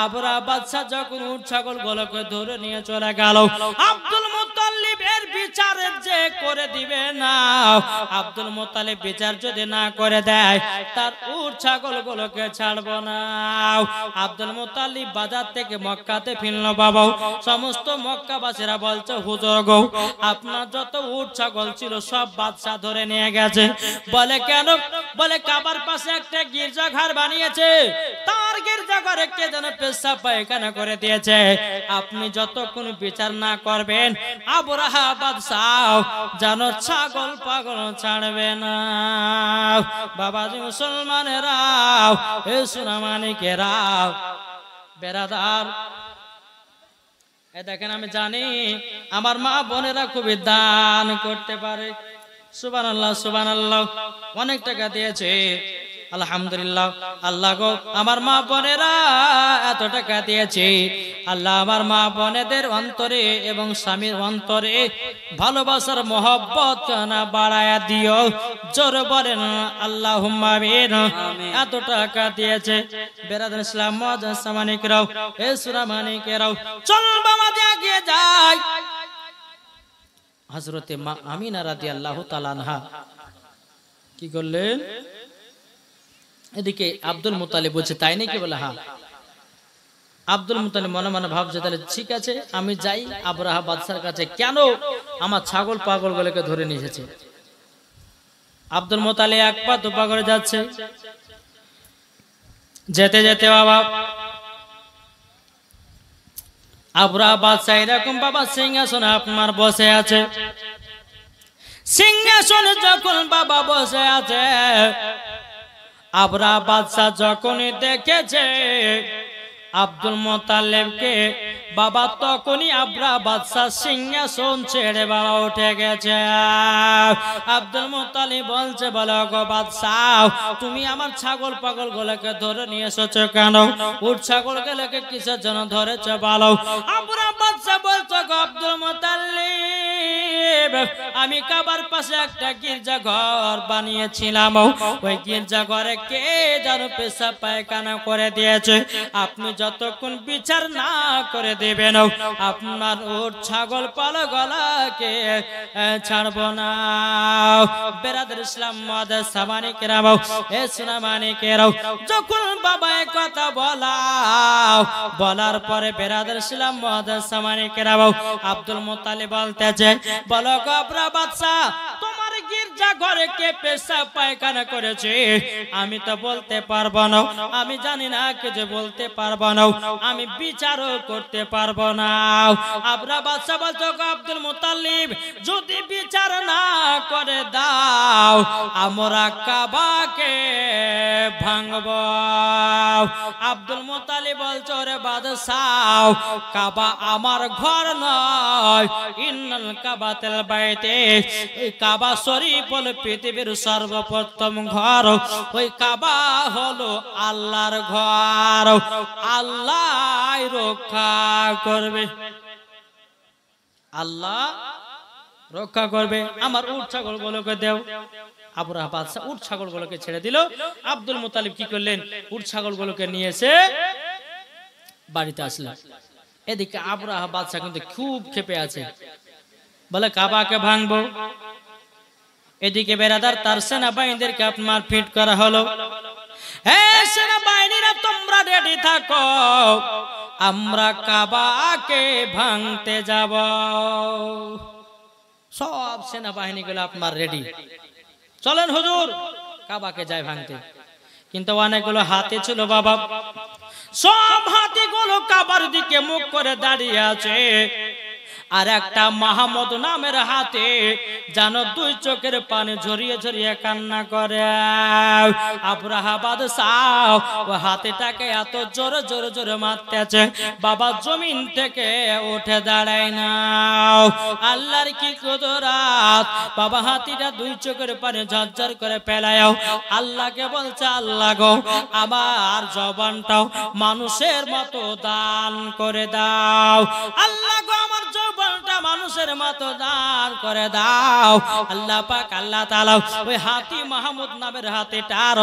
আবরাহা বাদশাহ যখন উট ছাগল গুলোকে ধরে নিয়ে চলে গেল, আব্দুল মুত্তালিবের বিচার যে করে দিবে না, আব্দুল মুত্তালিব বিচার যদি না করে দেয় তার উট ছাগল গুলোকে ছাড়বো না। আব্দুল মুত্তালিব বাজার থেকে মক্কাতে ফিরলো বাবা। সমস্ত মক্কাবাসীরা বলছে হুজুর গো আপনার যত উট ছাগল ছিল সব বাদশা ধরে নিয়ে গেছে। বলে কেন? বলে কাবার পাশে একটা গির্জা ঘর বানিয়েছে, তার গির্জা ঘরে কে যেন পেশাব পায়খানা করে দিয়েছে। আপনি যতক্ষণ বিচার না করবেন আবরাহা বাদশাহ যেন ছাগল পাগল ছাড়বে না। বাবাজি মুসলমানেরা, এ সোনামানিকেরা, বেরাদার দেখেন আমি জানি আমার মা বোনেরা খুবই দান করতে পারে। সুবহানাল্লাহ সুবহানাল্লাহ, অনেক টাকা দিয়েছে আলহামদুলিল্লাহ। আল্লাহ গো আমার মা বোনেরা এত টাকা দিয়েছে, আল্লাহ আমার মা বোনেদের অন্তরে এবং স্বামীর অন্তরে ভালোবাসার মহব্বত না বাড়ায়া দিও, জোর বলেন আল্লাহুম্মা আমিন। এত টাকা দিয়েছে বেরাদার ইসলাম মুআদ্দাস সামানিকেরাও, এ সুরামানিকেরাও, চল বাবা এগিয়ে যাই। হযরতে মা আমিনা রাদিয়াল্লাহু তাআলা আনহা কি করলেন? এদিকে আব্দুল মুত্তালিব বলছে তাই নাকি? বলে হ্যাঁ। আব্দুল মুত্তালিব মনে মনে ভাবছে তাহলে ঠিক আছে আমি যাই আবরাহা বাদশার কাছে, কেন আমার ছাগল পাগল গুলোকে ধরে নিয়ে এসেছে। আব্দুল মুত্তালিব এক পা দুপা করে যাচ্ছে। যেতে যেতে বাবা আবরাহা বাদশা এরকম বাবা সিংহাসনে আপনার বসে আছে। সিংহাসনে যখন বাবা বসে আছে, আবরাহা বাদশা যখনই দেখেছে আব্দুল মুত্তালিবকে বাবা তখনই আবরা বাদশা সিংহাসন ছেড়ে বাবা উঠে গেছে। আব্দুল মুত্তালিব বলছে, বলো গো বাদশাহ, তুমি আমার ছাগল পাগল গুলোকে ধরে নিয়ে এসেছো কেন? উট ছাগল গুলোকে কিসের জন্য ধরেছো বলো? আবরা বাদশা বলছে, গো আব্দুল মুত্তালিব, আমি কাবার পাশে একটা গির্জা ঘর বানিয়েছিলাম, ওই গির্জা ঘরে কে যেন পেশাব পায়খানা করে দিয়েছে। আপনি যতক্ষণ বিচার না করে দেবেন আপনার উট ছাগল পালা গলাকে ছাড়ব না। বেরাদর ইসলাম মুআদ্দাস সামানিকেরাম, এ সুনামানিকেরাম, যখন বাবা এই কথা বলার পরে বেরাদর ইসলাম মুআদ্দাস সামানিকেরাম, আব্দুল মুত্তালিব বলতেছে, বলো গো আবরা বাদশা, তোমার গির্জা ঘরে কে পেশাব পায়খানা করেছে? আমি তো বলতে পারবো না, আমি জানি না, কে যে বলতে পারবো না, আমি বিচারও করতে পারবো না। আবরা বাদশা বলতো, গো আব্দুল মুত্তালিব, যদি বিচার না করে দাও আমরা কাবাকে ভাঙব। আব্দুল মুত্তালিব বলছো, রে বাদশাহ, কাবা আমার ঘর নয়, ইন্নাল কাবাতুল বাইতে, এই কাবা শরীফ হলো পৃথিবীর সর্বপ্রথম ঘর, ওই কাবা হলো আল্লাহর ঘর, আল্লাহ রক্ষা করবে, আল্লাহ রক্ষা করবে। আমার উট ছাগল গুলোকে দেও। আবরা বাদশা উট ছাগল গুলোকে ছেড়ে দিল। আব্দুল মুত্তালিব কি করলেন? উট ছাগল গুলোকে নিয়ে এসে বাড়িতে আসলেন। এদিকে আবরা বাদশা কিন্তু খুব ক্ষেপে আছে, বলে কাবাকে ভাঙবো। এদিকে বেরাদার তার সেনাবাহিনীদেরকে আপনার ফিট করা হলো, হ্যাঁ সেনাবাহিনীরা তোমরা রেডি থাকো, আমরা কাবাকে ভাঙতে যাব। সব সেনাবাহিনী গুলো আপনার রেডি, চলেন হুজুর কাবাকে যাই ভাঙতে। কিন্তু অনেকগুলো হাতি ছিল বাবা, সব হাতিগুলো কাবার দিকে মুখ করে দাঁড়িয়ে আছে। আর একটা মাহমুদ নামের হাতে জানো দুই চোখের পানি ঝরিয়ে ঝরিয়ে কান্না করে। আবরাহা বাদশাহ ও হাতিটাকে এত জোরে জোরে জোরে মারতেছে, বাবা জমিন থেকে উঠে দাঁড়ায় না। আল্লাহর কি কুদরত, বাবা হাতিটা দুই চোখের পানি ঝরঝর করে ফেলায়। আল্লাহকে বলছে, আল্লাহ গো, আমার জবানটাও মানুষের মতো দান করে দাও। আল্লাহ গো, আমার জবানটা মানুষের মতো দান করে দাও। আল্লাহ পাক আল্লাহ তাআলা ওই হাতি মাহমুদ নামের হাতিটার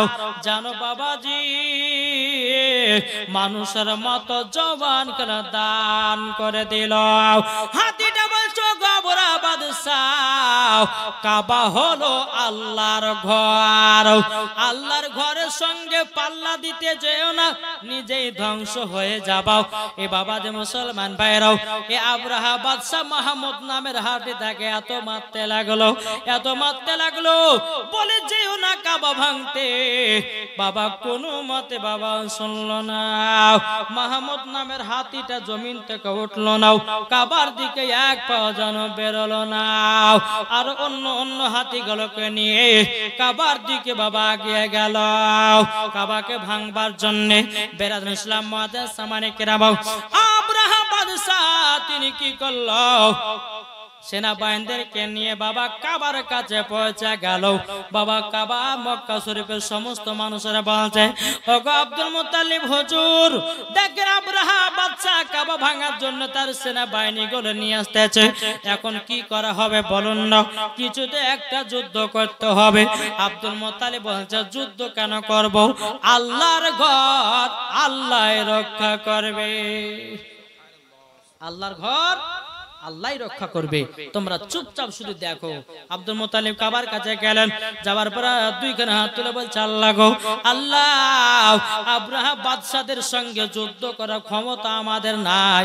জানো বাবাজি মানুষের মতো জবান করে দান করে দিল। হাতিটা বলছো, গবরা বাদশাহ, কাবা হলো আল্লাহর ঘর, আল্লাহর ঘরের সঙ্গে পাল্লা দিতে যেও না, নিজেই ধ্বংস হয়ে যাবাও। এ বাবা যে মুসলমান ভাইরাও, এ আবরাহা বাদশা মাহমুদ নামের হাতিটাকে এত মারতে লাগলো, এত মারতে লাগলো, বলে যেও না কাবা ভাঙতে। বাবা কোনো মতে বাবা শুনলো না। মাহমুদ নামের হাতিটা জমিন থেকে উঠলো না, কাবার দিকে এক পা যেন বেরোলো না। আর অন্য অন্য হাতিগুলোকে নিয়ে কাবার দিকে বাবা এগিয়ে গেল কাবাকে ভাঙবার জন্য। বেরাদুল ইসলাম মুআদ্দাস সামানিকেরাম, আবরাহা বাদশা তিনি কি করলো? সেনাবাহিনীদেরকে নিয়ে বাবা কাবার কাছে পৌঁছে গেল। বাবা কাবা মক্কা শরীফের সমস্ত মানুষেরা বলছে, ওগো আব্দুল মুত্তালিব হুজুর, দেখেন আবরাহা বাদশা কাবা ভাঙার জন্য তার সেনাবাহিনীগুলো নিয়ে আসতেছে, এখন কি করা হবে বলুন না? কিছুতে একটা যুদ্ধ করতে হবে। আব্দুল মুত্তালিব বলছে, যুদ্ধ কেন করব? আল্লাহর ঘর আল্লাহ রক্ষা করবে, আল্লাহর ঘর আল্লাহ রক্ষা করবে, তোমরা চুপচাপ শুধু দেখো। আব্দুল মুত্তালিব কাবার কাছে গেলেন, যাওয়ার পর দুইখানা হাত তুলে বলছে, আল্লাহ গো, আল্লাহ, আবরাহা বাদশাদের সঙ্গে যুদ্ধ করার ক্ষমতা আমাদের নাই,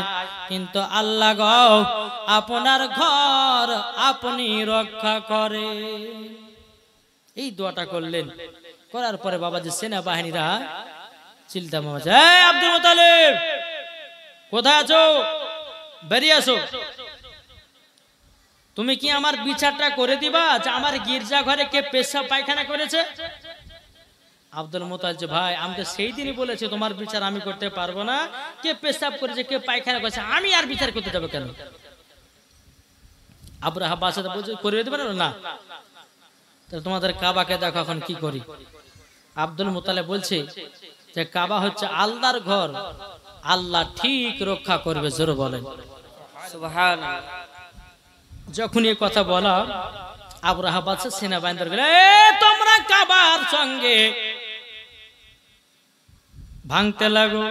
কিন্তু আল্লাহ গো, আপনার ঘর আপনি রক্ষা করে। এই দোয়াটা করলেন, করার পরে বাবাজি সেনাবাহিনীরা চিল্লা মারছে, এই আব্দুল মুত্তালিব কোথায় আছো? বেরিয়ে আসো। তুমি কি আমার বিচারটা করে দিবা যে আমার গির্জা ঘরে কে পেশাব পায়খানা করেছে? আব্দুল মুতালিব যে ভাই আমি তো সেই দিনই বলেছি তোমার বিচার আমি করতে পারবো না, কে পেশাব করেছে কে পায়খানা করেছে আমি আর বিচার করতে যাবো কেন? আবরাহা বাদশা বলছে করে দিতে পারো না, তাহলে তোমাদের কাবাকে দেখো এখন কি করি। আব্দুল মুতালিব বলছে যে কাবা হচ্ছে আল্লাহর ঘর, আল্লাহ ঠিক রক্ষা করবে, জোরে বলেন সুবহানাল্লাহ। যখন এই কথা বলা আবরাহা বাদশা সেনাবাহিনীদের বলে তোমরা কাবার সঙ্গে ভাঙতে লাগো।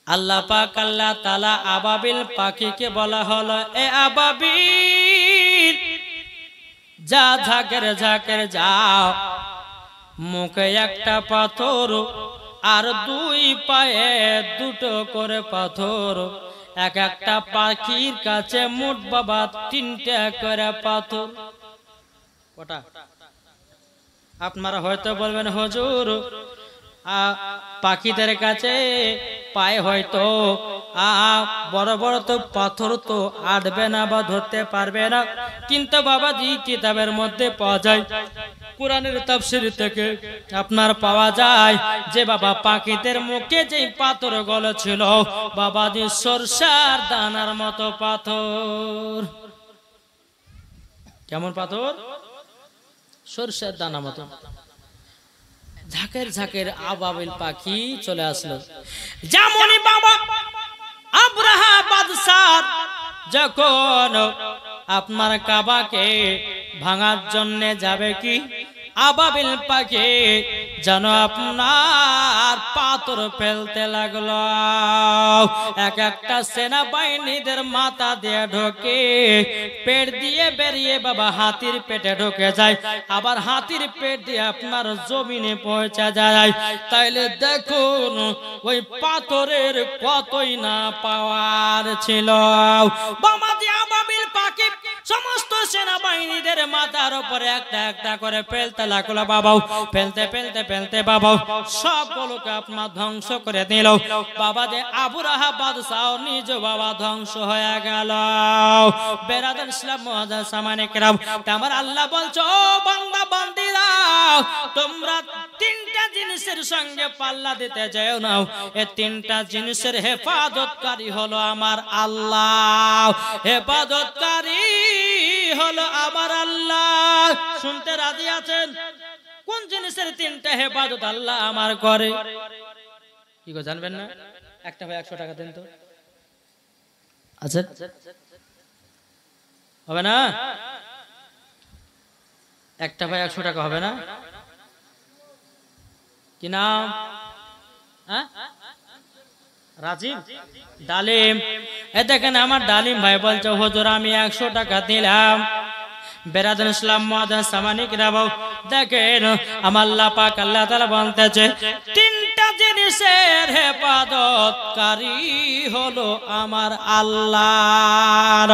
আল্লাহ পাক আল্লাহ তাআলা আবাবিল পাখিকে বলা হলো এ আবাবিল যা ঝাঁকের ঝাঁকের যাও, মুখে একটা পাথর আর দুই পায়ে দুটো করে পাথর, এক একটা পাখির কাছে মোট বাবা 3টা করে পাথর। কটা? আপনারা হয়তো বলবেন হুজুর পাখিদের কাছে পায়ে হয়তো বড় বড় তো পাথর তো আটবে না বা ধরতে পারবে না, কিন্তু বাবাজি কিতাবের মধ্যে পাওয়া যায়, কোরআনের তাফসীর থেকে আপনার পাওয়া যায় যে বাবা পাখিদের মুখে যে পাথর গুলো ছিল বাবাজি সরষার দানার মতো পাথর। কেমন পাথর? সরষার দানা মতো। ঝাঁকের ঝাঁকের আবাবিল পাখি চলে আসলো। যেমনই বাবা আবরাহা বাদশাহ যখন আপনার কাবাকে ভাঙার জন্য যাবে কি আবাবিল পাখি যেন আপনার পাথর ফেলতে লাগলো। এক একটা সেনাবাহিনীদের মাথা দিয়ে ঢোকে, পেট দিয়ে বেরিয়ে বাবা হাতির পেটে ঢোকে যায়, আবার হাতির পেট দিয়ে আপনার জমিনে পৌঁছে যায়। তাইলে দেখুন ওই পাথরের কতই না পাওয়ার ছিল। বাবাজি আবাবিল পাখি সমস্ত সেনাবাহিনীদের মাথার উপরে একটা একটা করে ফেলতে লাগলো বাবা, ফেলতে ফেলতে ফেলতে বাবা সবগুলোকে আপনার ধ্বংস করে দিল। বাবা যে আবরাহা বাদশাহ নিজ বাবা ধ্বংস হয়ে গেল। বেরাদার ইসলাম মুআজ্জাজ সামানে কেরাম, আমার আল্লাহ বলছো ও বান্দা বান্দিরা তোমরা 3টা জিনিসের সঙ্গে পাল্লা দিতে যাও না, এই 3টা জিনিসের হেফাজতকারী হলো আমার আল্লাহ, হেফাজতকারী হলো আমার আল্লাহ। শুনতে রাজি আছেন? কোন জিনিসের 3টা হেফাজত আল্লাহ আমার করে? কি গো জানবেন না? একটা ভাই 100 টাকা দেন তো। আচ্ছা হবে না? একটা ভাই 100 টাকা হবে না? কি নাম? রাজীব ডালিম। এ দেখেন আমার ডালিম ভাই বলছে হুজুর আমি 100 টাকা দিলাম। বেরাদার ইসলাম মুআজ্জাজ সামানি কেরাম, দেখেন আমার আল্লাহ পাক আল্লাহ তাআলা বলতেছে 3টা জিনিসের হেফাজতকারী হলো আমার আল্লাহ।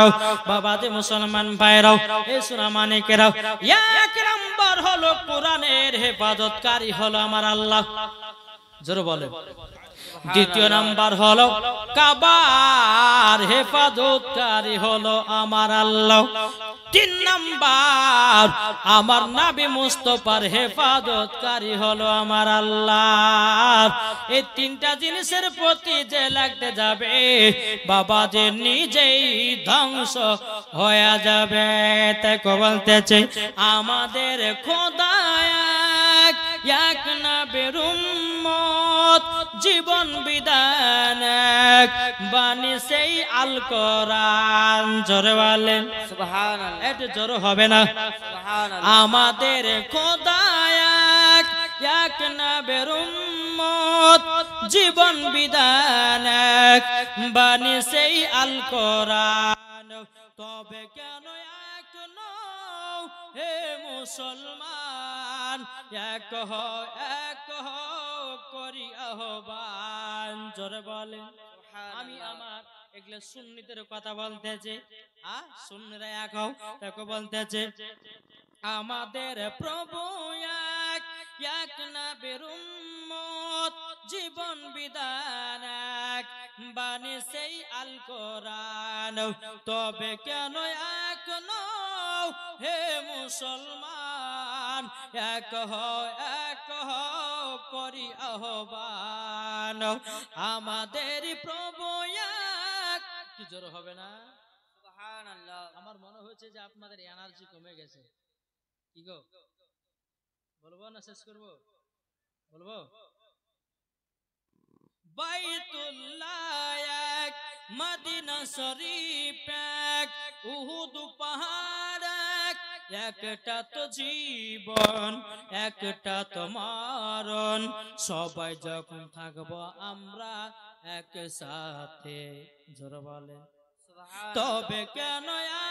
বাবাজি মুসলমান ভাইরাও এই সূরা মানিকেরাও, এক নাম্বার হলো কোরআনের হেফাজতকারী হলো আমার আল্লাহ, জোরে বলেন। দ্বিতীয় নাম্বার হলো কাবার হেফাজতকারী হলো আমার আল্লাহ। 3 নাম্বার আমার নবী মুস্তাফার হেফাজতকারী হলো আমার আল্লাহ। এই 3টা জিনিসের প্রতি যে লাগতে যাবে বাবা যে নিজেই ধ্বংস হয়ে যাবে। তাই বলতেছে আমাদের খোদা এক নবীর উম্মত, জীবন বিধান বাণী সেই আল কোরআন। জোরে বলেন সুবহানাল্লাহ। একটু জোরে হবে না? সুবহানাল্লাহ। আমাদের খোদা এক নবীর উম্মত, জীবন বিধান বাণী সেই আল কোরআন। তবে কেন এক নও হে মুসলমান, এক করি আহ্বান। জোরে বলেন। আমি আমার এগুলো সুন্নিদের কথা বলতেছে, সুন্নিরা এক হও তাকে বলতেছে আমাদের প্রভু এক নবীর উম্মত, জীবন বিধান বাণী সেই আল কোরআন। তবে কেন এক নও হে মুসলমান, এক হও করি আহ্বান আমাদের প্রভু এক। কি জোর হবে না? সুবহানাল্লাহ। আমার মনে হচ্ছে যে আপনাদের এনার্জি কমে গেছে। কি গো, বলবো না শেষ করবো? বলবো। বাইতুল্লাহ এক, মদিনা শরীফ এক, উহুদ পাহাড় এক, একটা তো জীবন একটা তো মরণ, সবাই যখন থাকবো আমরা একসাথে। জোরে বলে তবে কেন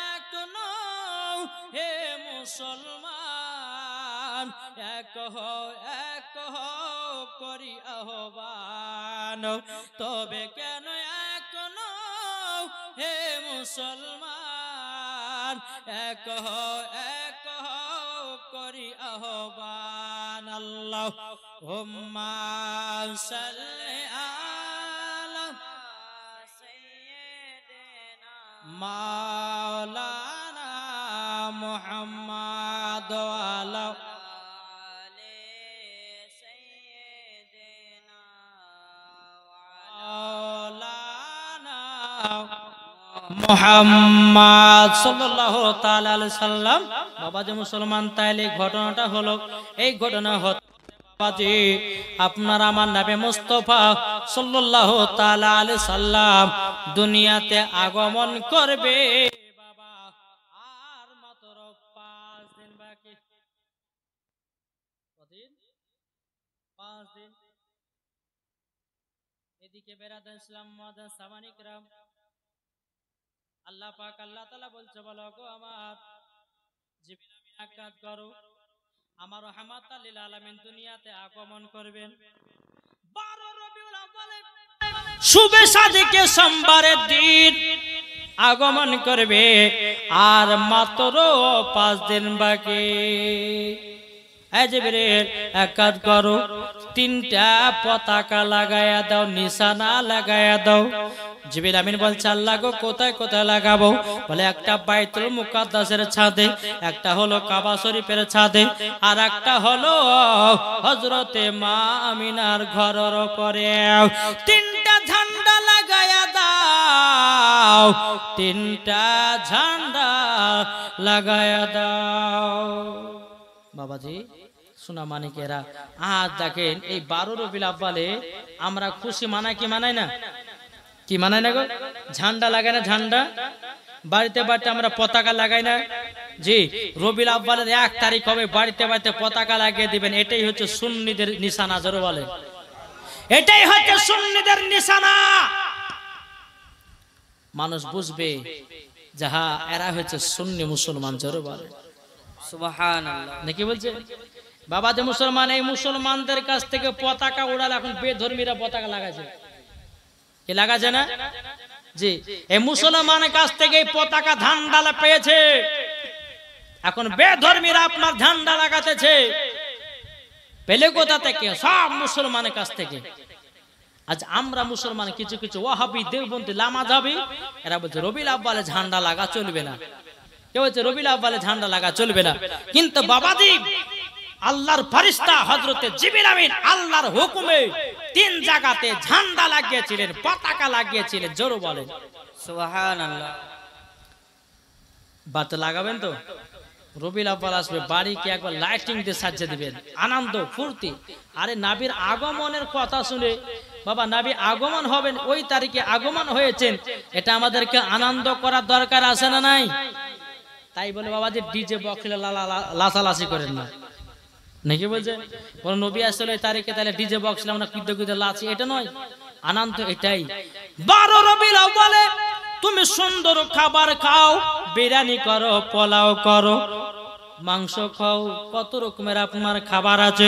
এক নও হে মুসলমান, এক হও করি আহ্বান, তবে কেন এক নও হে মুসলমান, এক হও করি আহ্বান। আল্লাহুম্মা সাল্লি আলা মাওলানা মুহাম্মদ ওয়া আলি সাইয়্যিদিনা মাওলানা মুহাম্মদ সাল্লাল্লাহু তাআলা আলাইহি সাল্লাম। বাবা যে মুসলমান, তাইলে ঘটনাটা হলো এই ঘটনা বাবাজি আপনার আমার নবী মুস্তাফা সাল্লাল্লাহু তাআলা আলাইহি সাল্লাম দুনিয়াতে আগমন করবে বাবা, আর মাত্র 5 দিন বাকি। কতদিন? 5 দিন। এদিকে বেরাদান ইসলাম মাদান সামানিকরাম, আল্লাহ পাক আল্লাহ তাআলা বলছে বলো গো আমার জিবরিল আমিন আকাত করো, আমার রহমাতাল লিল আলামিন দুনিয়াতে আগমন করবেন 12 রবিউল আউয়ালে শুভ সাদিকে সোমবারের দিন আগমন করবে, আর মাত্র 5 দিন বাকি। এই জিবরিল এক কাজ করো, 3টা পতাকা লাগায়া দাও, নিশানা লাগায়া দাও। জিবরিল আমিন বলছে আল্লাহ গো কোথায় কোথায় লাগাবো? বলে একটা বাইতুল মুকাদ্দাসের ছাদে, একটা হলো কাবা শরীফের ছাদে, আর একটা হলো হযরতে মা আমিনার ঘরের উপরে। 3টা ঝান্ডা লাগায়া দাও, 3টা ঝান্ডা লাগায়া দাও। বাবাজি সোনা মানিকেরা, আজ দেখেন এই 12 রবিউল আউয়ালে আমরা খুশি মানাই কি মানাই না? কি মানাই না গো? ঝান্ডা লাগাই না? ঝান্ডা বাড়িতে বাড়িতে আমরা পতাকা লাগাই না? জি, রবিউল আউয়ালের 1 তারিখ হবে, বাড়িতে বাড়িতে পতাকা লাগিয়ে দিবেন। এটাই হচ্ছে সুন্নিদের নিশানা। জোরে বলেন, এটাই হচ্ছে সুন্নিদের নিশানা। মানুষ বুঝবে যাহা এরা হচ্ছে সুন্নি মুসলমান। জোরে বলেন সুবহানাল্লাহ। নাকি বলছে বাবা যে মুসলমান, এই মুসলমানদের কাছ থেকে পতাকা উড়ালে এখন বেধর্মীরা পতাকা লাগাছে। কি লাগাছে না? জি, এই মুসলমানের কাছ থেকে পতাকা ঝান্ডা পেয়েছে, এখন বেধর্মীরা আপনার ঝান্ডা লাগাতেছে। পেলে কোথা থেকে? সব মুসলমানের কাছ থেকে। আজ আমরা মুসলমান কিছু কিছু ওয়াহাবি, দেওবন্দি, লামাযাবি, এরা বলছে রবিউল আউয়ালে ঝান্ডা লাগা চলবে না। কেউ বলছে রবিউল আউয়ালে ঝান্ডা লাগা চলবে না। কিন্তু বাবাজি আল্লাহর ফেরেশতা হযরতে জিবরিল আমিন আল্লাহর হুকুমে 3 জায়গাতে ঝান্ডা লাগিয়েছিলেন, পতাকা লাগিয়েছিলেন। জোরে বলেন সুবহানাল্লাহ। বাত লাগাবেন তো? রবিউল আউয়াল আসবে, বাড়িকে একবার লাইটিং দিয়ে সাজিয়ে দিবেন, আনন্দ ফুর্তি। আরে নবীর আগমনের কথা শুনে বাবা, নবী আগমন হবেন, ওই তারিখে আগমন হয়েছেন, এটা আমাদেরকে আনন্দ করার দরকার আছে না নাই? তাই বলে বাবা যে ডিজে বক্স লাসালাসি করেন না, নাকি বলছে বলে নবী আসলে ওই তারিখে, তাহলে ডিজে বক্স আমরা কুদে কুদে লাচি, এটা নয়। আনন্দ এটাই। 12 রবিউল আউয়ালে তুমি সুন্দর খাবার খাও, বিরিয়ানি করো, পোলাও করো, মাংস খাও, কত রকমের আপনার খাবার আছে।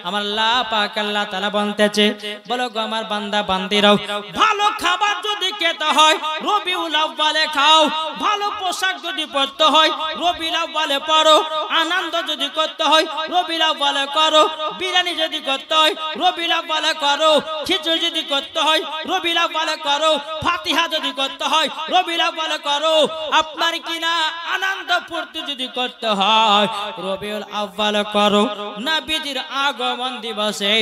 আমার আল্লাহ পাক আল্লাহ তাআলা বলতেছে বলো গো আমার বান্দা বান্দিরাও, ভালো খাবার যদি খেতে হয় রবিউল আউয়ালে খাও, ভালো পোশাক যদি পরতে হয় রবিউল আউয়ালে পরো। আনন্দ যদি করতে হয় রবিউল আউয়ালে করো, বিরিয়ানি যদি করতে হয় রবিউল আউয়ালে করো, খিচুড়ি যদি করতে হয় রবিউল আউয়ালে করো, ফাতিহা যদি করতে হয় রবিউল আউয়ালে করো, আপনার কিনা আনন্দ ফুর্তি যদি করতে হয় রবিউল আউয়ালে করো। নবীজির আগমন দিবসে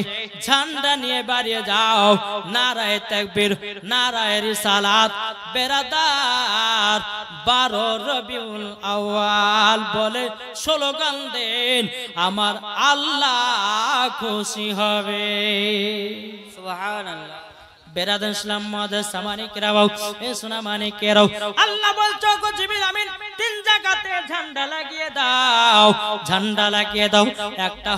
ঝান্ডা নিয়ে বাড়িয়ে যাও, নারায়ে তাকবীর, নারায়ে রিসালাত। বেরাদার 12 রবিউল আউয়াল বলে স্লোগান দেন, আমার আল্লাহ খুশি হবে। সুবহানাল্লাহ। বেরাদান ইসলাম মুআদ্দাস সামানিকরাও, এ সোনা মানিকেরাও, আল্লাহ বলছো গো জিবরিল আমিন 3 জায়গাতে ঝান্ডা লাগিয়ে দাও, ঝান্ডা লাগিয়ে দাও। একটা